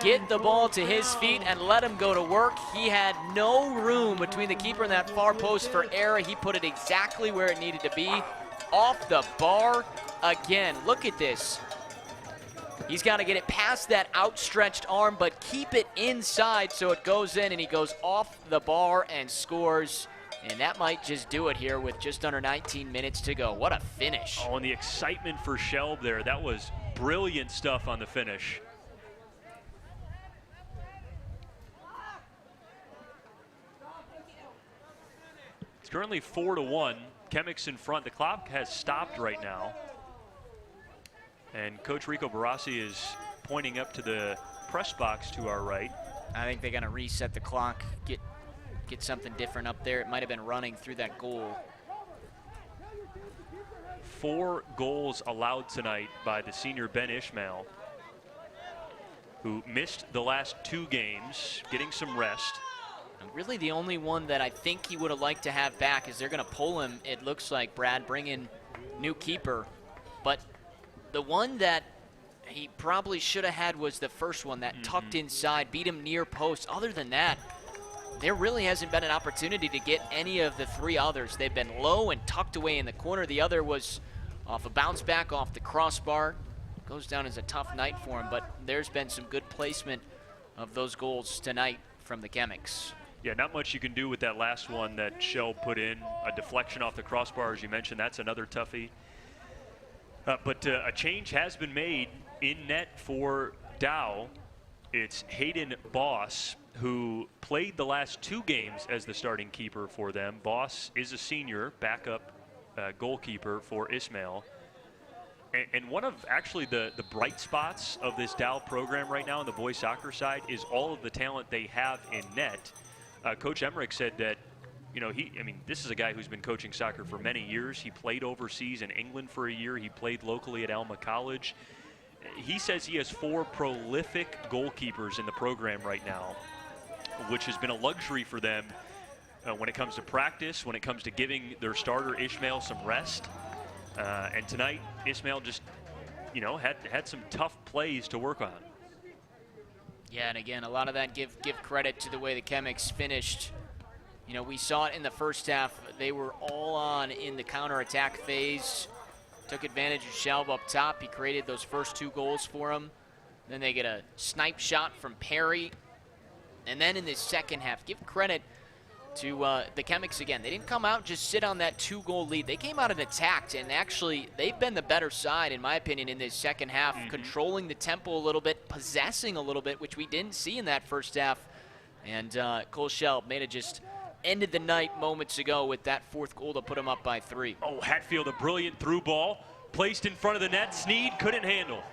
Get the ball to his feet and let him go to work. He had no room between the keeper and that far post for error. He put it exactly where it needed to be. Off the bar again. Look at this. He's got to get it past that outstretched arm, but keep it inside so it goes in, and he goes off the bar and scores. And that might just do it here with just under 19 minutes to go. What a finish. Oh, and the excitement for Shelb there. That was brilliant stuff on the finish. It's currently 4-1. Chemics in front. The clock has stopped right now. And Coach Rico Barassi is pointing up to the press box to our right. I think they're going to reset the clock, get something different up there. It might have been running through that goal. 4 goals allowed tonight by the senior Ben Ishmael, who missed the last 2 games, getting some rest. And really the only one that I think he would have liked to have back is they're going to pull him, it looks like, Brad, bring in new keeper. But the one that he probably should have had was the first one that tucked inside, beat him near post. Other than that, there really hasn't been an opportunity to get any of the 3 others. They've been low and tucked away in the corner. The other was off a bounce back off the crossbar. Goes down as a tough night for him, but there's been some good placement of those goals tonight from the Chemics. Yeah, not much you can do with that last one that Shell put in. A deflection off the crossbar, as you mentioned. That's another toughie. But a change has been made in net for Dow. It's Hayden Boss, who played the last 2 games as the starting keeper for them. Boss is a senior, backup goalkeeper for Ismail. And one of actually the bright spots of this Dow program right now on the boys soccer side is all of the talent they have in net. Coach Emmerich said that, you know, this is a guy who's been coaching soccer for many years. He played overseas in England for a year. He played locally at Alma College. He says he has 4 prolific goalkeepers in the program right now, which has been a luxury for them when it comes to practice, when it comes to giving their starter Ishmael some rest. And tonight, Ishmael just, you know, had some tough plays to work on. Yeah, and again, a lot of that give credit to the way the Chemics finished. You know, we saw it in the first half. They were all on in the counterattack phase. Took advantage of Shelb up top. He created those first 2 goals for him. Then they get a snipe shot from Perry. And then in the second half, give credit to the Chemics again. They didn't come out and just sit on that 2-goal lead. They came out and attacked, and actually they've been the better side, in my opinion, in this second half, controlling the tempo a little bit, possessing a little bit, which we didn't see in that first half. And Cole Shelb made it just ended the night moments ago with that 4th goal to put him up by 3. Oh, Hatfield, a brilliant through ball, placed in front of the net. Sneed couldn't handle.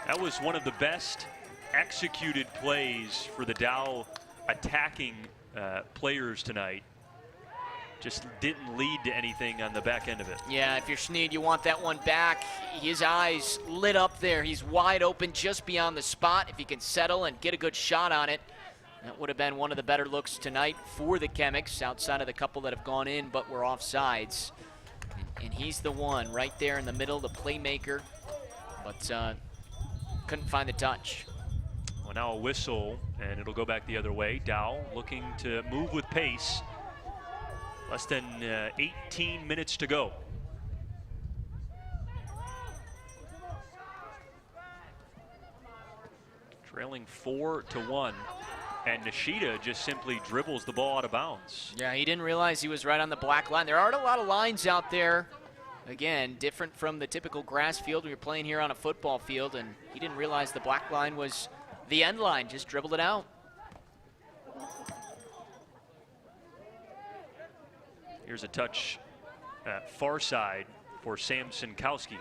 That was one of the best executed plays for the Dow attacking players tonight. Just didn't lead to anything on the back end of it. Yeah, if you're Sneed, you want that one back. His eyes lit up there. He's wide open just beyond the spot. If he can settle and get a good shot on it, that would have been one of the better looks tonight for the Chemics, outside of the couple that have gone in but were offsides. And he's the one right there in the middle, the playmaker, but couldn't find the touch. Well, now a whistle, and it'll go back the other way. Dow looking to move with pace. Less than 18 minutes to go. Trailing 4-1. And Nishida just simply dribbles the ball out of bounds. Yeah, he didn't realize he was right on the black line. There aren't a lot of lines out there. Again, different from the typical grass field. We were playing here on a football field, and he didn't realize the black line was the end line. Just dribbled it out. Here's a touch far side for Sam Sinkowski.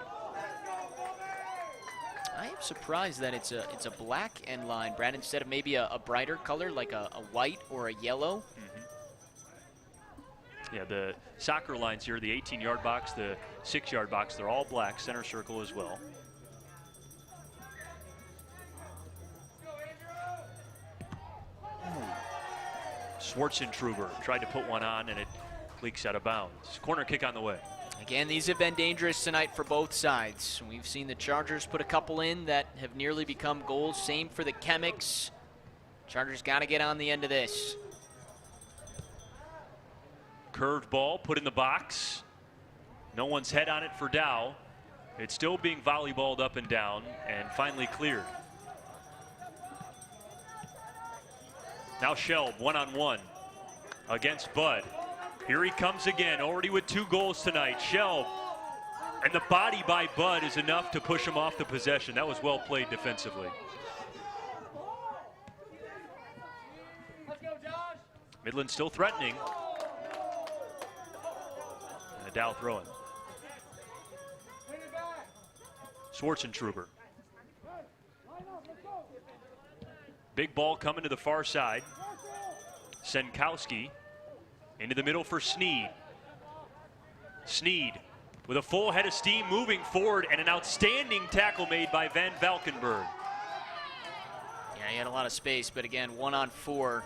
I am surprised that it's a black end line, Brad, instead of maybe a brighter color like a white or a yellow. Yeah, the soccer lines here, the 18-yard box, the 6-yard box, they're all black, center circle as well. Schwartzentruber tried to put one on, and it leaks out of bounds. Corner kick on the way. Again, these have been dangerous tonight for both sides. We've seen the Chargers put a couple in that have nearly become goals. Same for the Chemics. Chargers got to get on the end of this. Curved ball put in the box. No one's head on it for Dow. It's still being volleyballed up and down and finally cleared. Now Shelb one-on-one against Bud. Here he comes again, already with 2 goals tonight. Shelb, and the body by Bud is enough to push him off the possession. That was well played defensively. Midland still threatening. And a Dow throw-in. Schwartzentruber. Big ball coming to the far side. Senkowski into the middle for Sneed. Sneed with a full head of steam moving forward, and an outstanding tackle made by Van Valkenburg. Yeah, he had a lot of space, but again, 1-on-4,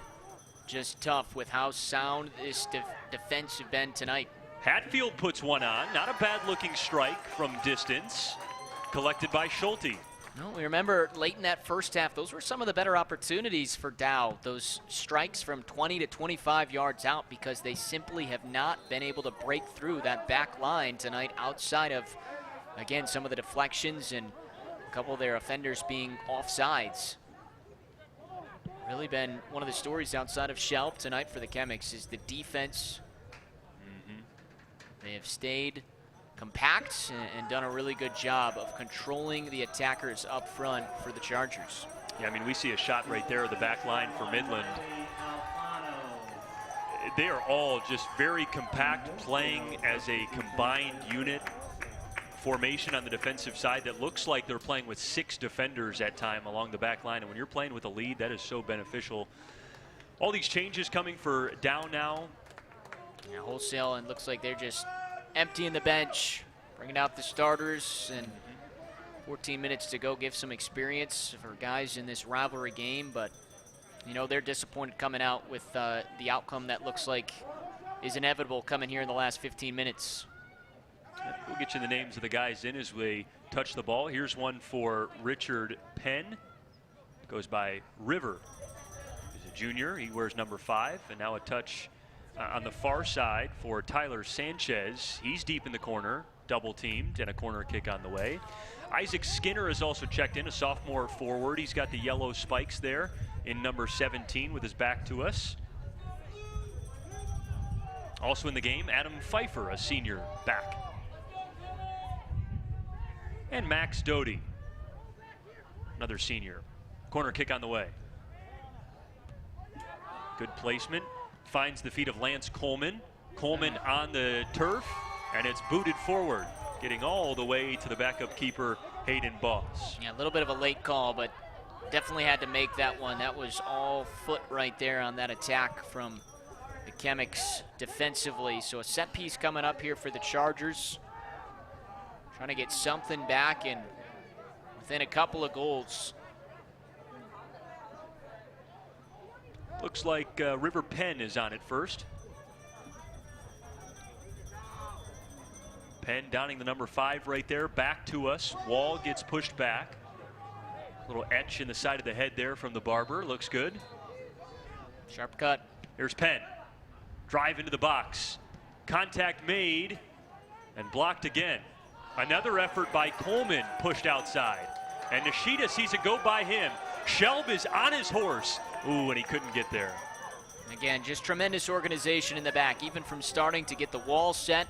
just tough with how sound this defense have been tonight. Hatfield puts one on. Not a bad looking strike from distance. Collected by Schulte. No, we remember late in that first half, those were some of the better opportunities for Dow. Those strikes from 20 to 25 yards out, because they simply have not been able to break through that back line tonight outside of, again, some of the deflections and a couple of their offenders being offsides. Really been one of the stories outside of Shelp tonight for the Chemics is the defense. They have stayed compact and done a really good job of controlling the attackers up front for the Chargers. Yeah, I mean, we see a shot right there of the back line for Midland. They are all just very compact, playing as a combined unit formation on the defensive side that looks like they're playing with 6 defenders at time along the back line. And when you're playing with a lead, that is so beneficial. All these changes coming for Dow now. Yeah, wholesale, and looks like they're just emptying the bench, bringing out the starters, and 14 minutes to go. Give some experience for guys in this rivalry game, but you know they're disappointed coming out with the outcome that looks like is inevitable coming here in the last 15 minutes. We'll get you the names of the guys in as we touch the ball. Here's one for Richard Penn. Goes by River. He's a junior. He wears number 5, and now a touch on the far side for Tyler Sanchez. He's deep in the corner, double teamed, and a corner kick on the way. Isaac Skinner has also checked in, a sophomore forward. He's got the yellow spikes there in number 17 with his back to us. Also in the game, Adam Pfeiffer, a senior, back. And Max Doty, another senior. Corner kick on the way. Good placement. Finds the feet of Lance Coleman. Coleman on the turf, and it's booted forward, getting all the way to the backup keeper, Hayden Boss. Yeah, a little bit of a late call, but definitely had to make that one. That was all foot right there on that attack from the Chemics defensively. So a set piece coming up here for the Chargers. Trying to get something back and within a couple of goals. Looks like River Penn is on it first. Penn downing the number 5 right there. Back to us. Wall gets pushed back. Little etch in the side of the head there from the barber. Looks good. Sharp cut. Here's Penn. Drive into the box. Contact made and blocked again. Another effort by Coleman, pushed outside. And Nishida sees it go by him. Shelb is on his horse. Ooh, and he couldn't get there. Again, just tremendous organization in the back, even from starting to get the wall set,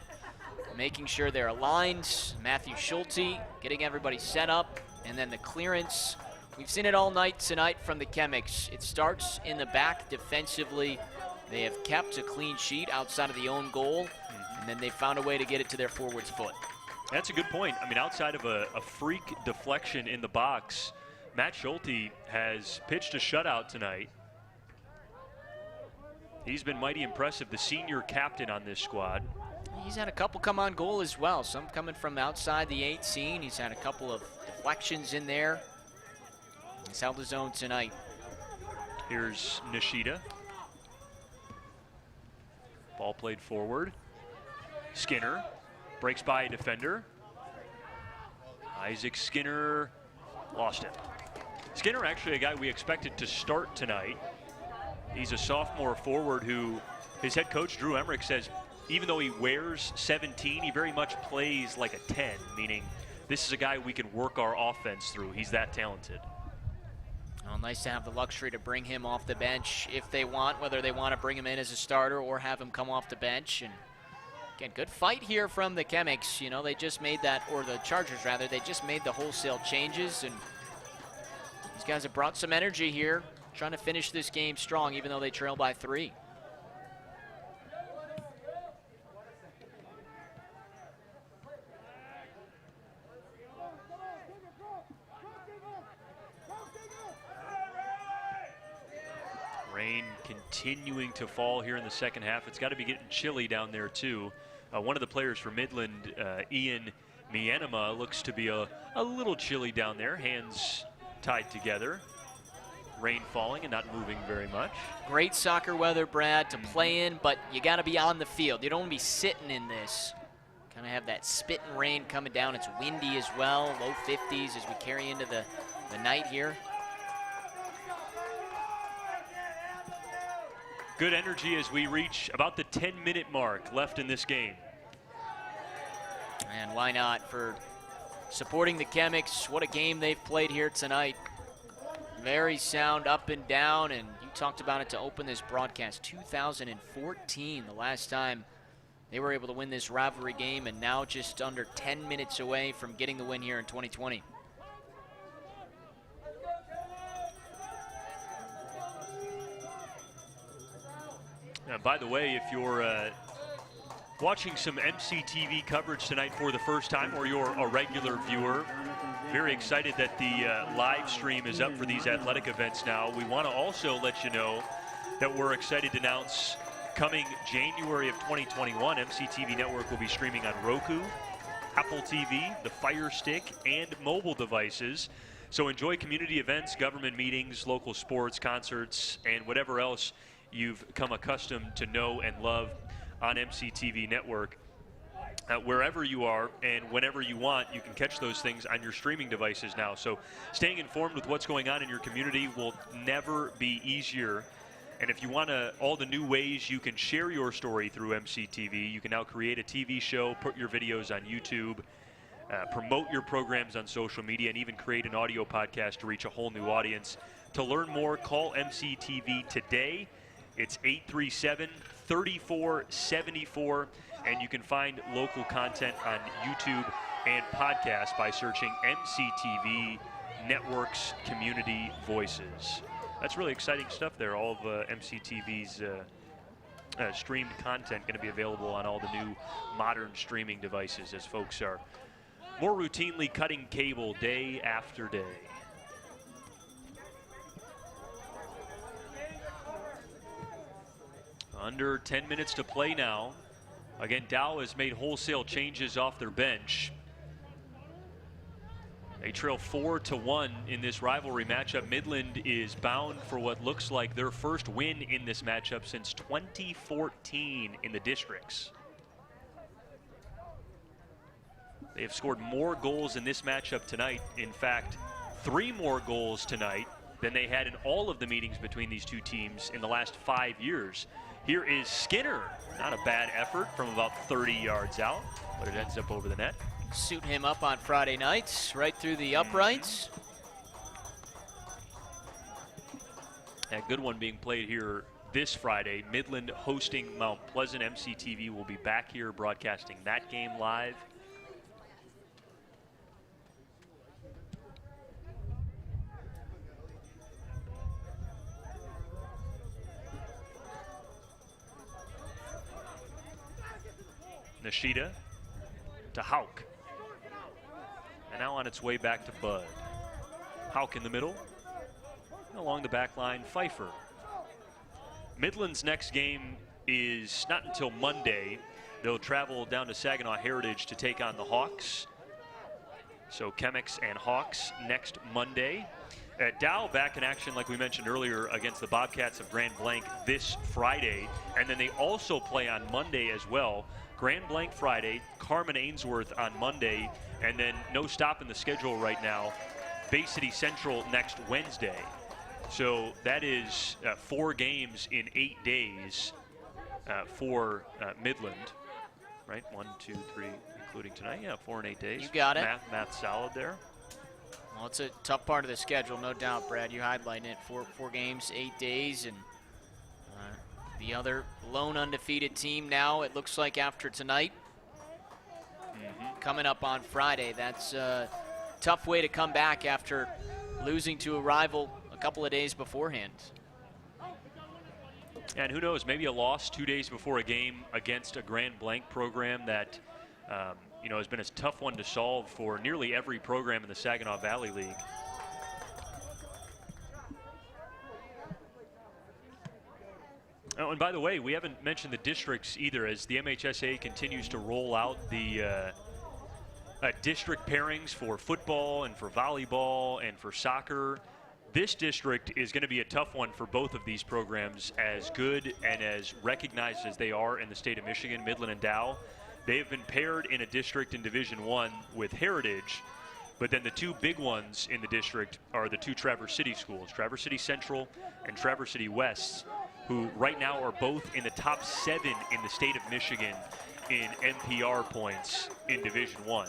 making sure they're aligned. Matthew Schulte getting everybody set up, and then the clearance. We've seen it all night tonight from the Chemics. It starts in the back defensively. They have kept a clean sheet outside of the own goal, and then they found a way to get it to their forward's foot. That's a good point. I mean, outside of a freak deflection in the box, Matt Schulte has pitched a shutout tonight. He's been mighty impressive, the senior captain on this squad. He's had a couple come on goal as well, some coming from outside the 18. He's had a couple of deflections in there. He's held his own tonight. Here's Nishida. Ball played forward. Skinner breaks by a defender. Isaac Skinner lost it. Skinner actually a guy we expected to start tonight. He's a sophomore forward who his head coach Drew Emmerich says even though he wears 17, he very much plays like a 10, meaning this is a guy we can work our offense through. He's that talented. Well, nice to have the luxury to bring him off the bench if they want, whether they want to bring him in as a starter or have him come off the bench. And again, good fight here from the Chemics. You know, they just made that, or the Chargers rather, they just made the wholesale changes, and these guys have brought some energy here, trying to finish this game strong even though they trail by 3. Rain continuing to fall here in the second half. It's got to be getting chilly down there too. One of the players for Midland, Ian Mianema, looks to be a little chilly down there, hands tied together. Rain falling and not moving very much. Great soccer weather, Brad, to play in, but you got to be on the field. You don't want to be sitting in this. Kind of have that spit and rain coming down. It's windy as well, low 50s as we carry into the night here. Good energy as we reach about the 10-minute mark left in this game. And why not for supporting the Chemics. What a game they've played here tonight. Very sound up and down, and you talked about it to open this broadcast. 2014, the last time they were able to win this rivalry game, and now just under 10 minutes away from getting the win here in 2020. By the way, if you're watching some MCTV coverage tonight for the first time, or you're a regular viewer, very excited that the live stream is up for these athletic events now. We want to also let you know that we're excited to announce coming January of 2021, MCTV Network will be streaming on Roku, Apple TV, the Fire Stick, and mobile devices. So enjoy community events, government meetings, local sports, concerts, and whatever else you've come accustomed to know and love on MCTV Network. Wherever you are and whenever you want, you can catch those things on your streaming devices now. So staying informed with what's going on in your community will never be easier. And if you want all the new ways you can share your story through MCTV, you can now create a TV show, put your videos on YouTube, promote your programs on social media, and even create an audio podcast to reach a whole new audience. To learn more, call MCTV today. It's 837-3474, and you can find local content on YouTube and podcast by searching MCTV Network's Community Voices. That's really exciting stuff there. All of MCTV's streamed content going to be available on all the new modern streaming devices as folks are more routinely cutting cable day after day. Under 10 minutes to play now. Again, Dow has made wholesale changes off their bench. They trail 4-1 in this rivalry matchup. Midland is bound for what looks like their first win in this matchup since 2014 in the districts. They have scored more goals in this matchup tonight. In fact, 3 more goals tonight than they had in all of the meetings between these two teams in the last 5 years. Here is Skinner. Not a bad effort from about 30 yards out, but it ends up over the net. Suit him up on Friday nights, right through the uprights. A good one being played here this Friday. Midland hosting Mount Pleasant. MCTV will be back here broadcasting that game live. Nishida to Hauk. And now on its way back to Bud. Hauk in the middle. Along the back line, Pfeiffer. Midland's next game is not until Monday. They'll travel down to Saginaw Heritage to take on the Hawks. So Chemics and Hawks next Monday. Dow back in action, like we mentioned earlier, against the Bobcats of Grand Blanc this Friday. And then they also play on Monday as well. Grand Blanc Friday, Carmen Ainsworth on Monday, and then no stop in the schedule right now, Bay City Central next Wednesday. So that is 4 games in 8 days for Midland, right? 1, 2, 3, including tonight. Yeah, 4 in 8 days. You got it. Math solid there. Well, it's a tough part of the schedule, no doubt, Brad. You highlighting it. 4 games, 8 days, and the other lone undefeated team now, it looks like after tonight, coming up on Friday. That's a tough way to come back after losing to a rival a couple of days beforehand. And who knows, maybe a loss 2 days before a game against a Grand Blanc program that has been a tough one to solve for nearly every program in the Saginaw Valley League. Oh, and by the way, we haven't mentioned the districts either, as the MHSA continues to roll out the district pairings for football and for volleyball and for soccer. This district is going to be a tough one for both of these programs, as good and as recognized as they are in the state of Michigan, Midland and Dow. They have been paired in a district in Division I with Heritage, but then the 2 big ones in the district are the 2 Traverse City schools, Traverse City Central and Traverse City West, who right now are both in the top 7 in the state of Michigan in NPR points in Division I.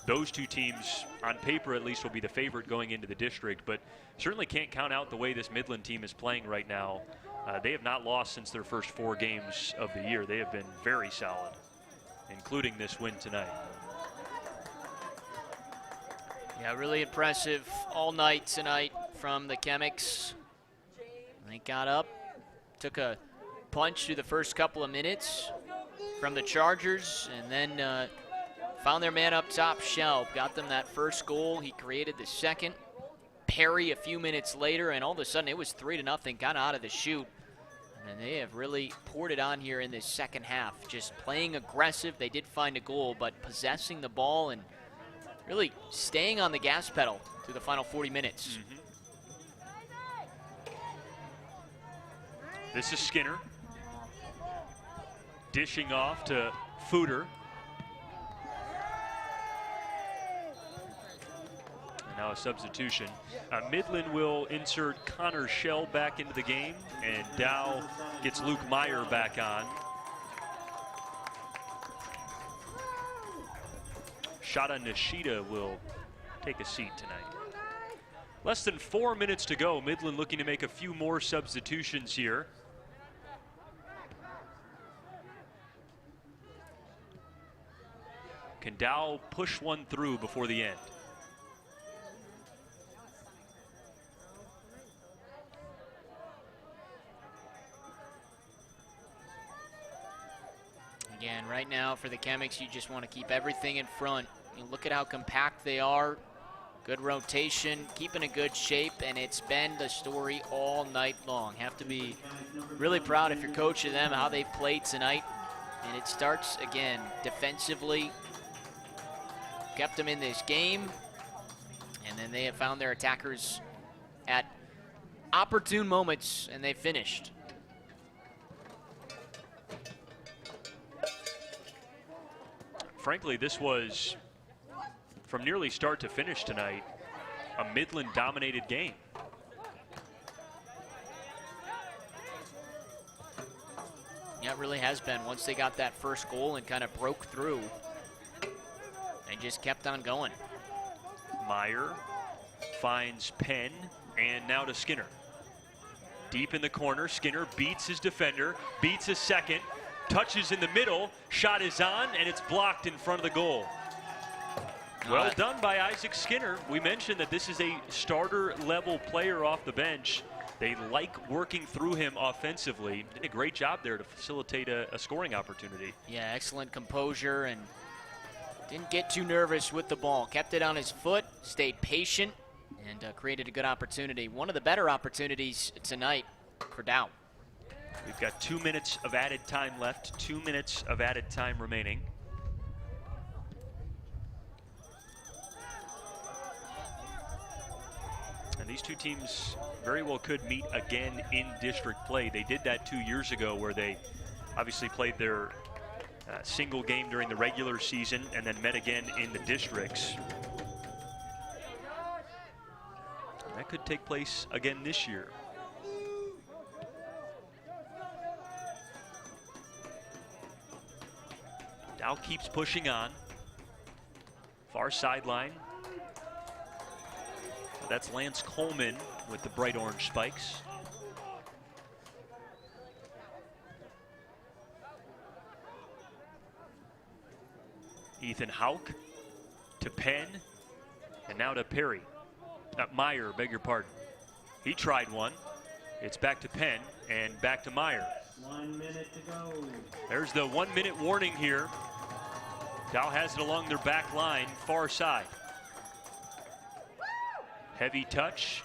Those 2 teams, on paper at least, will be the favorite going into the district, but certainly can't count out the way this Midland team is playing right now. They have not lost since their first 4 games of the year. They have been very solid, including this win tonight. Yeah, really impressive all night tonight from the Chemics. They got up, took a punch through the first couple of minutes from the Chargers, and then found their man up top, Shelb. Got them that first goal. He created the second. Perry a few minutes later, and all of a sudden it was 3-0, got out of the chute. And they have really poured it on here in this second half. Just playing aggressive. They did find a goal, but possessing the ball and really staying on the gas pedal through the final 40 minutes. This is Skinner. Dishing off to Footer. And now a substitution. Midland will insert Connor Shell back into the game, and Dow gets Luke Meyer back on. Shada Nishida will take a seat tonight. Less than 4 minutes to go. Midland looking to make a few more substitutions here. Can Dow push one through before the end? Again, right now for the Chemics, you just want to keep everything in front. You look at how compact they are. Good rotation, keeping a good shape, and it's been the story all night long. Have to be really proud if you're coaching them, how they've played tonight. And it starts, again, defensively. Kept them in this game. And then they have found their attackers at opportune moments, and they finished. Frankly, this was, from nearly start to finish tonight, a Midland-dominated game. Yeah, it really has been. Once they got that first goal and kind of broke through, they just kept on going. Meyer finds Penn, and now to Skinner. Deep in the corner, Skinner beats his defender, beats his second, touches in the middle, shot is on, and it's blocked in front of the goal. Well done by Isaac Skinner. We mentioned that this is a starter-level player off the bench. They like working through him offensively. Did a great job there to facilitate a scoring opportunity. Yeah, excellent composure and didn't get too nervous with the ball. Kept it on his foot, stayed patient, and created a good opportunity. One of the better opportunities tonight for Dow. We've got 2 minutes of added time left, 2 minutes of added time remaining. And these two teams very well could meet again in district play. They did that 2 years ago where they obviously played their single game during the regular season and then met again in the districts. And that could take place again this year. Dow keeps pushing on. Far sideline. That's Lance Coleman with the bright orange spikes. Ethan Hauk to Penn, and now to Perry. Meyer, beg your pardon. He tried one. It's back to Penn and back to Meyer. 1 minute to go. There's the 1 minute warning here. Dow has it along their back line, far side. Heavy touch.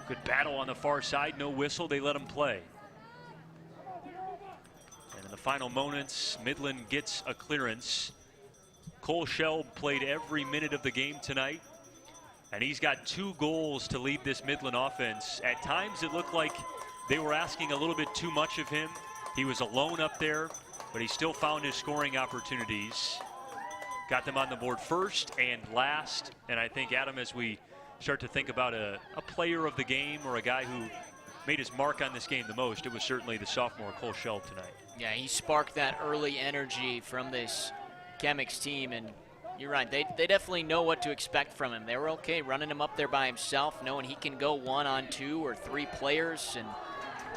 Good battle on the far side, no whistle, they let him play. And in the final moments, Midland gets a clearance. Cole Shelb played every minute of the game tonight, and he's got 2 goals to lead this Midland offense. At times it looked like they were asking a little bit too much of him. He was alone up there, but he still found his scoring opportunities. Got them on the board first and last, and I think, Adam, as we start to think about a player of the game or a guy who made his mark on this game the most, it was certainly the sophomore Cole Shelb tonight. Yeah, he sparked that early energy from this Chemics team, and you're right, they definitely know what to expect from him. They were okay running him up there by himself, knowing he can go 1-on-2 or 3 players, and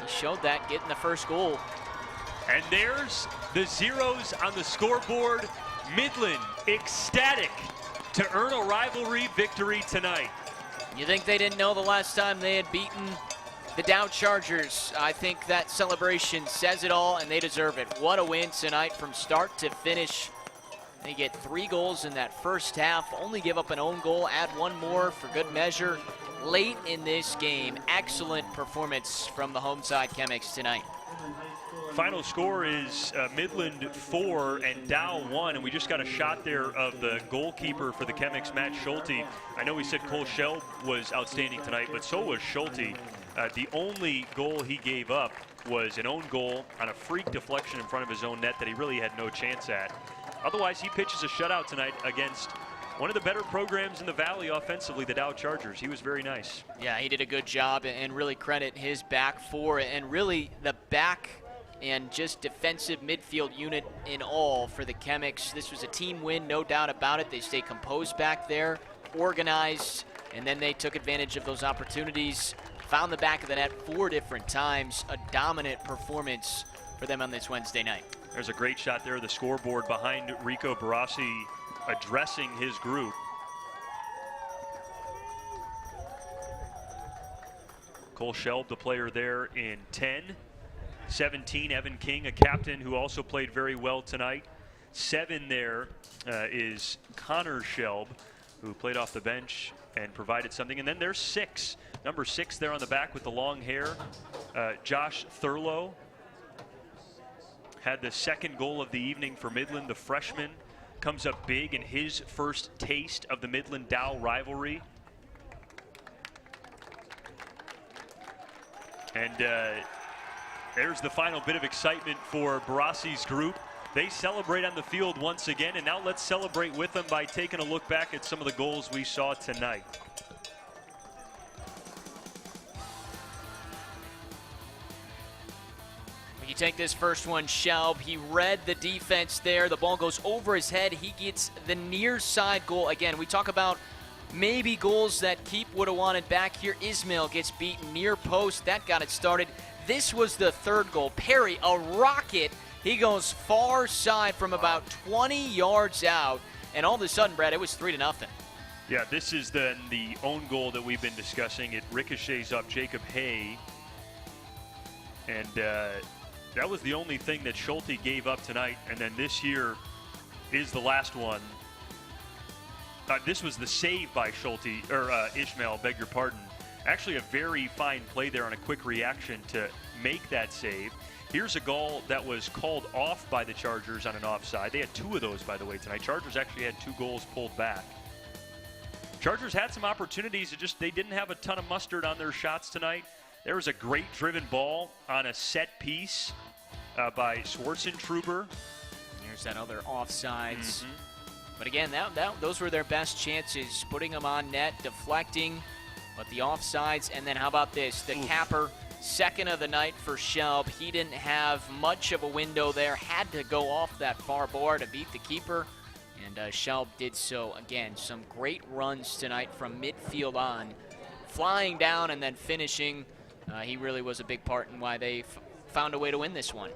he showed that getting the first goal. And there's the zeros on the scoreboard. Midland ecstatic to earn a rivalry victory tonight. You think they didn't know the last time they had beaten the Dow Chargers? I think that celebration says it all, and they deserve it. What a win tonight from start to finish. They get 3 goals in that first half, only give up an own goal, add 1 more for good measure late in this game. Excellent performance from the home side Chemics tonight. Final score is Midland 4 and Dow 1, and we just got a shot there of the goalkeeper for the Chemics, Matt Schulte. I know we said Cole Shelb was outstanding tonight, but so was Schulte. The only goal he gave up was an own goal on a freak deflection in front of his own net that he really had no chance at. Otherwise, he pitches a shutout tonight against one of the better programs in the Valley offensively, the Dow Chargers. He was very nice. Yeah, he did a good job, and really credit his back four and really the back and just defensive midfield unit in all for the Chemics. This was a team win, no doubt about it. They stayed composed back there, organized, and then they took advantage of those opportunities, found the back of the net 4 different times. A dominant performance for them on this Wednesday night. There's a great shot there, the scoreboard behind Rico Barassi addressing his group. Cole Shelb, the player there in 10. 17, Evan King, a captain who also played very well tonight. 7 there is Connor Shelb, who played off the bench and provided something. And then there's 6. Number 6 there on the back with the long hair, Josh Thurlow. Had the second goal of the evening for Midland. The freshman comes up big in his first taste of the Midland-Dow rivalry. And there's the final bit of excitement for Barassi's group. They celebrate on the field once again, and now let's celebrate with them by taking a look back at some of the goals we saw tonight. You take this first one, Shelb. He read the defense there. The ball goes over his head. He gets the near side goal. Again, we talk about maybe goals that Keep would have wanted back here. Ismail gets beaten near post. That got it started. This was the third goal. Perry, a rocket. He goes far side from about 20 yards out. And all of a sudden, Brad, it was 3-0. Yeah, this is then the own goal that we've been discussing. It ricochets off Jacob Hay. And that was the only thing that Schulte gave up tonight. And then this here is the last one. This was the save by Schulte, or Ishmael, beg your pardon. Actually a very fine play there on a quick reaction to make that save. Here's a goal that was called off by the Chargers on an offside. They had 2 of those, by the way, tonight. Chargers actually had 2 goals pulled back. Chargers had some opportunities. They didn't have a ton of mustard on their shots tonight. There was a great driven ball on a set piece by Schwartzentruber. There's that other offsides. But again, those were their best chances, putting them on net, deflecting, but the offsides. And then how about this? The capper, second of the night for Shelb. He didn't have much of a window there, had to go off that far bar to beat the keeper, and Shelb did so again. Some great runs tonight from midfield on, flying down and then finishing. He really was a big part in why they found a way to win this one.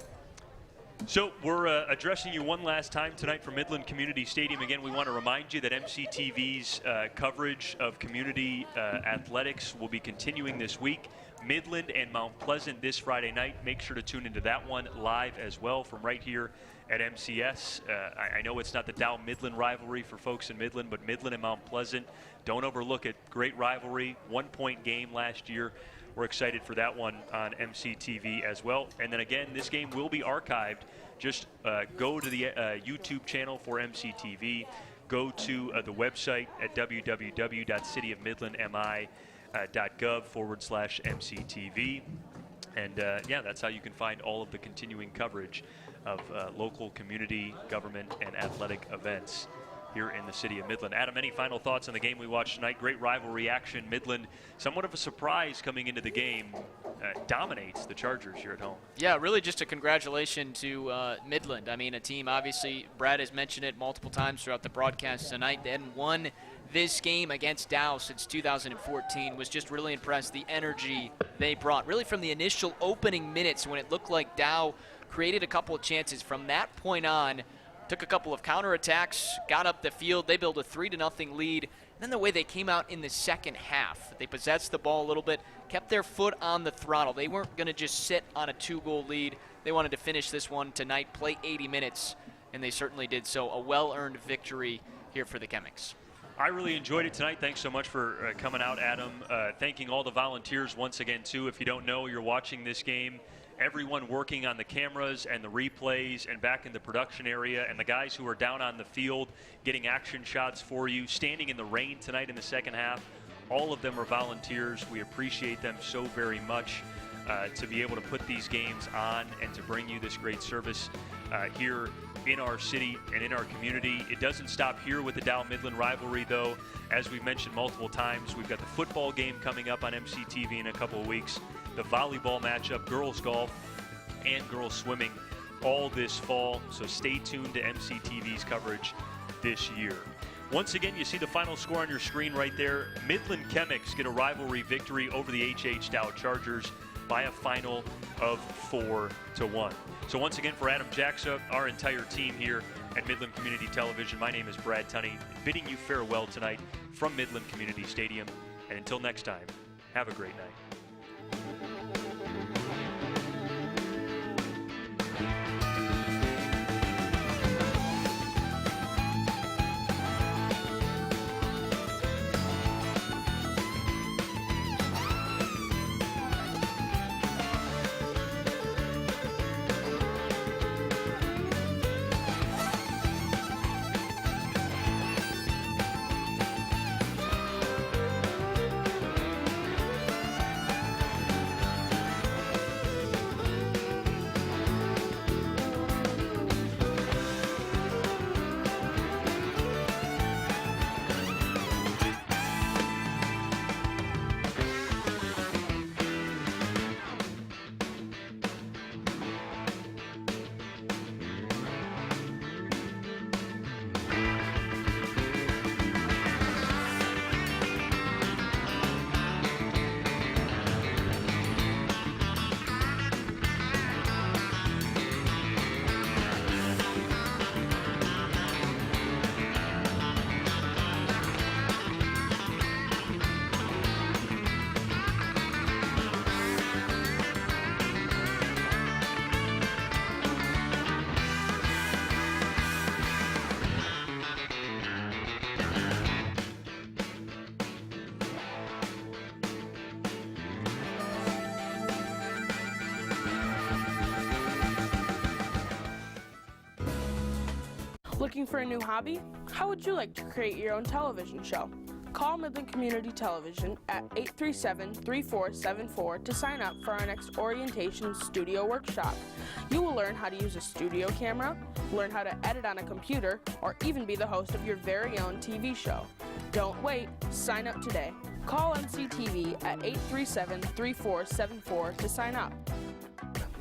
So we're addressing you one last time tonight from Midland Community Stadium. Again, we want to remind you that MCTV's coverage of community athletics will be continuing this week. Midland and Mount Pleasant this Friday night. Make sure to tune into that one live as well from right here at MCS. I know it's not the Dow-Midland rivalry for folks in Midland, but Midland and Mount Pleasant, don't overlook it. Great rivalry, 1-point game last year. We're excited for that one on MCTV as well. And then again, this game will be archived. Just go to the YouTube channel for MCTV. Go to the website at www.CityofMidlandMI.gov/MCTV. And yeah, that's how you can find all of the continuing coverage of local community, government, and athletic events here in the city of Midland. Adam, any final thoughts on the game we watched tonight? Great rivalry action. Midland, somewhat of a surprise coming into the game, dominates the Chargers here at home. Yeah, really just a congratulation to Midland. I mean, a team, obviously, Brad has mentioned it multiple times throughout the broadcast tonight. They hadn't won this game against Dow since 2014. Was just really impressed. The energy they brought, really from the initial opening minutes when it looked like Dow created a couple of chances. From that point on, took a couple of counterattacks, got up the field. They built a 3-0 lead. And then the way they came out in the second half, they possessed the ball a little bit, kept their foot on the throttle. They weren't going to just sit on a 2-goal lead. They wanted to finish this one tonight, play 80 minutes, and they certainly did so. A well-earned victory here for the Chemics. I really enjoyed it tonight. Thanks so much for coming out, Adam. Thanking all the volunteers once again, too. If you don't know, you're watching this game. Everyone working on the cameras and the replays and back in the production area, and the guys who are down on the field getting action shots for you, standing in the rain tonight in the second half. All of them are volunteers. We appreciate them so very much to be able to put these games on and to bring you this great service here in our city and in our community. It doesn't stop here with the Dow-Midland rivalry, though. As we've mentioned multiple times, we've got the football game coming up on MCTV in a couple of weeks, the volleyball matchup, girls golf, and girls swimming all this fall. So stay tuned to MCTV's coverage this year. Once again, you see the final score on your screen right there. Midland Chemics get a rivalry victory over the HH Dow Chargers by a final of 4-1. So once again, for Adam Jackson, our entire team here at Midland Community Television, my name is Brad Tunney, bidding you farewell tonight from Midland Community Stadium. And until next time, have a great night. Looking for a new hobby? How would you like to create your own television show? Call Midland Community Television at 837-3474 to sign up for our next orientation studio workshop. You will learn how to use a studio camera, learn how to edit on a computer, or even be the host of your very own TV show. Don't wait, sign up today. Call MCTV at 837-3474 to sign up.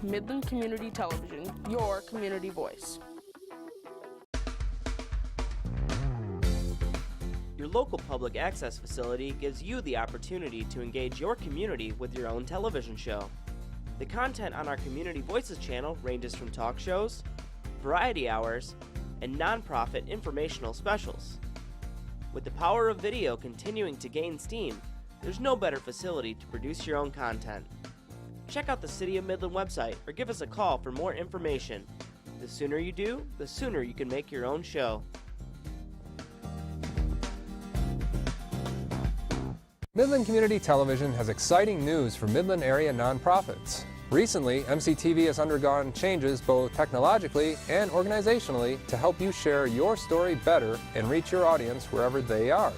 Midland Community Television, your community voice. Your local public access facility gives you the opportunity to engage your community with your own television show. The content on our Community Voices channel ranges from talk shows, variety hours, and nonprofit informational specials. With the power of video continuing to gain steam, there's no better facility to produce your own content. Check out the City of Midland website or give us a call for more information. The sooner you do, the sooner you can make your own show. Midland Community Television has exciting news for Midland area nonprofits. Recently, MCTV has undergone changes both technologically and organizationally to help you share your story better and reach your audience wherever they are.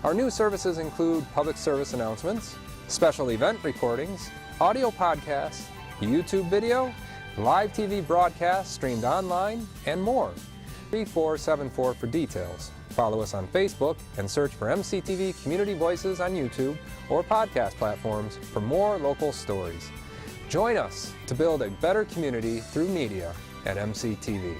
Our new services include public service announcements, special event recordings, audio podcasts, YouTube video, live TV broadcasts streamed online, and more. 3474 for details. Follow us on Facebook and search for MCTV Community Voices on YouTube or podcast platforms for more local stories. Join us to build a better community through media at MCTV.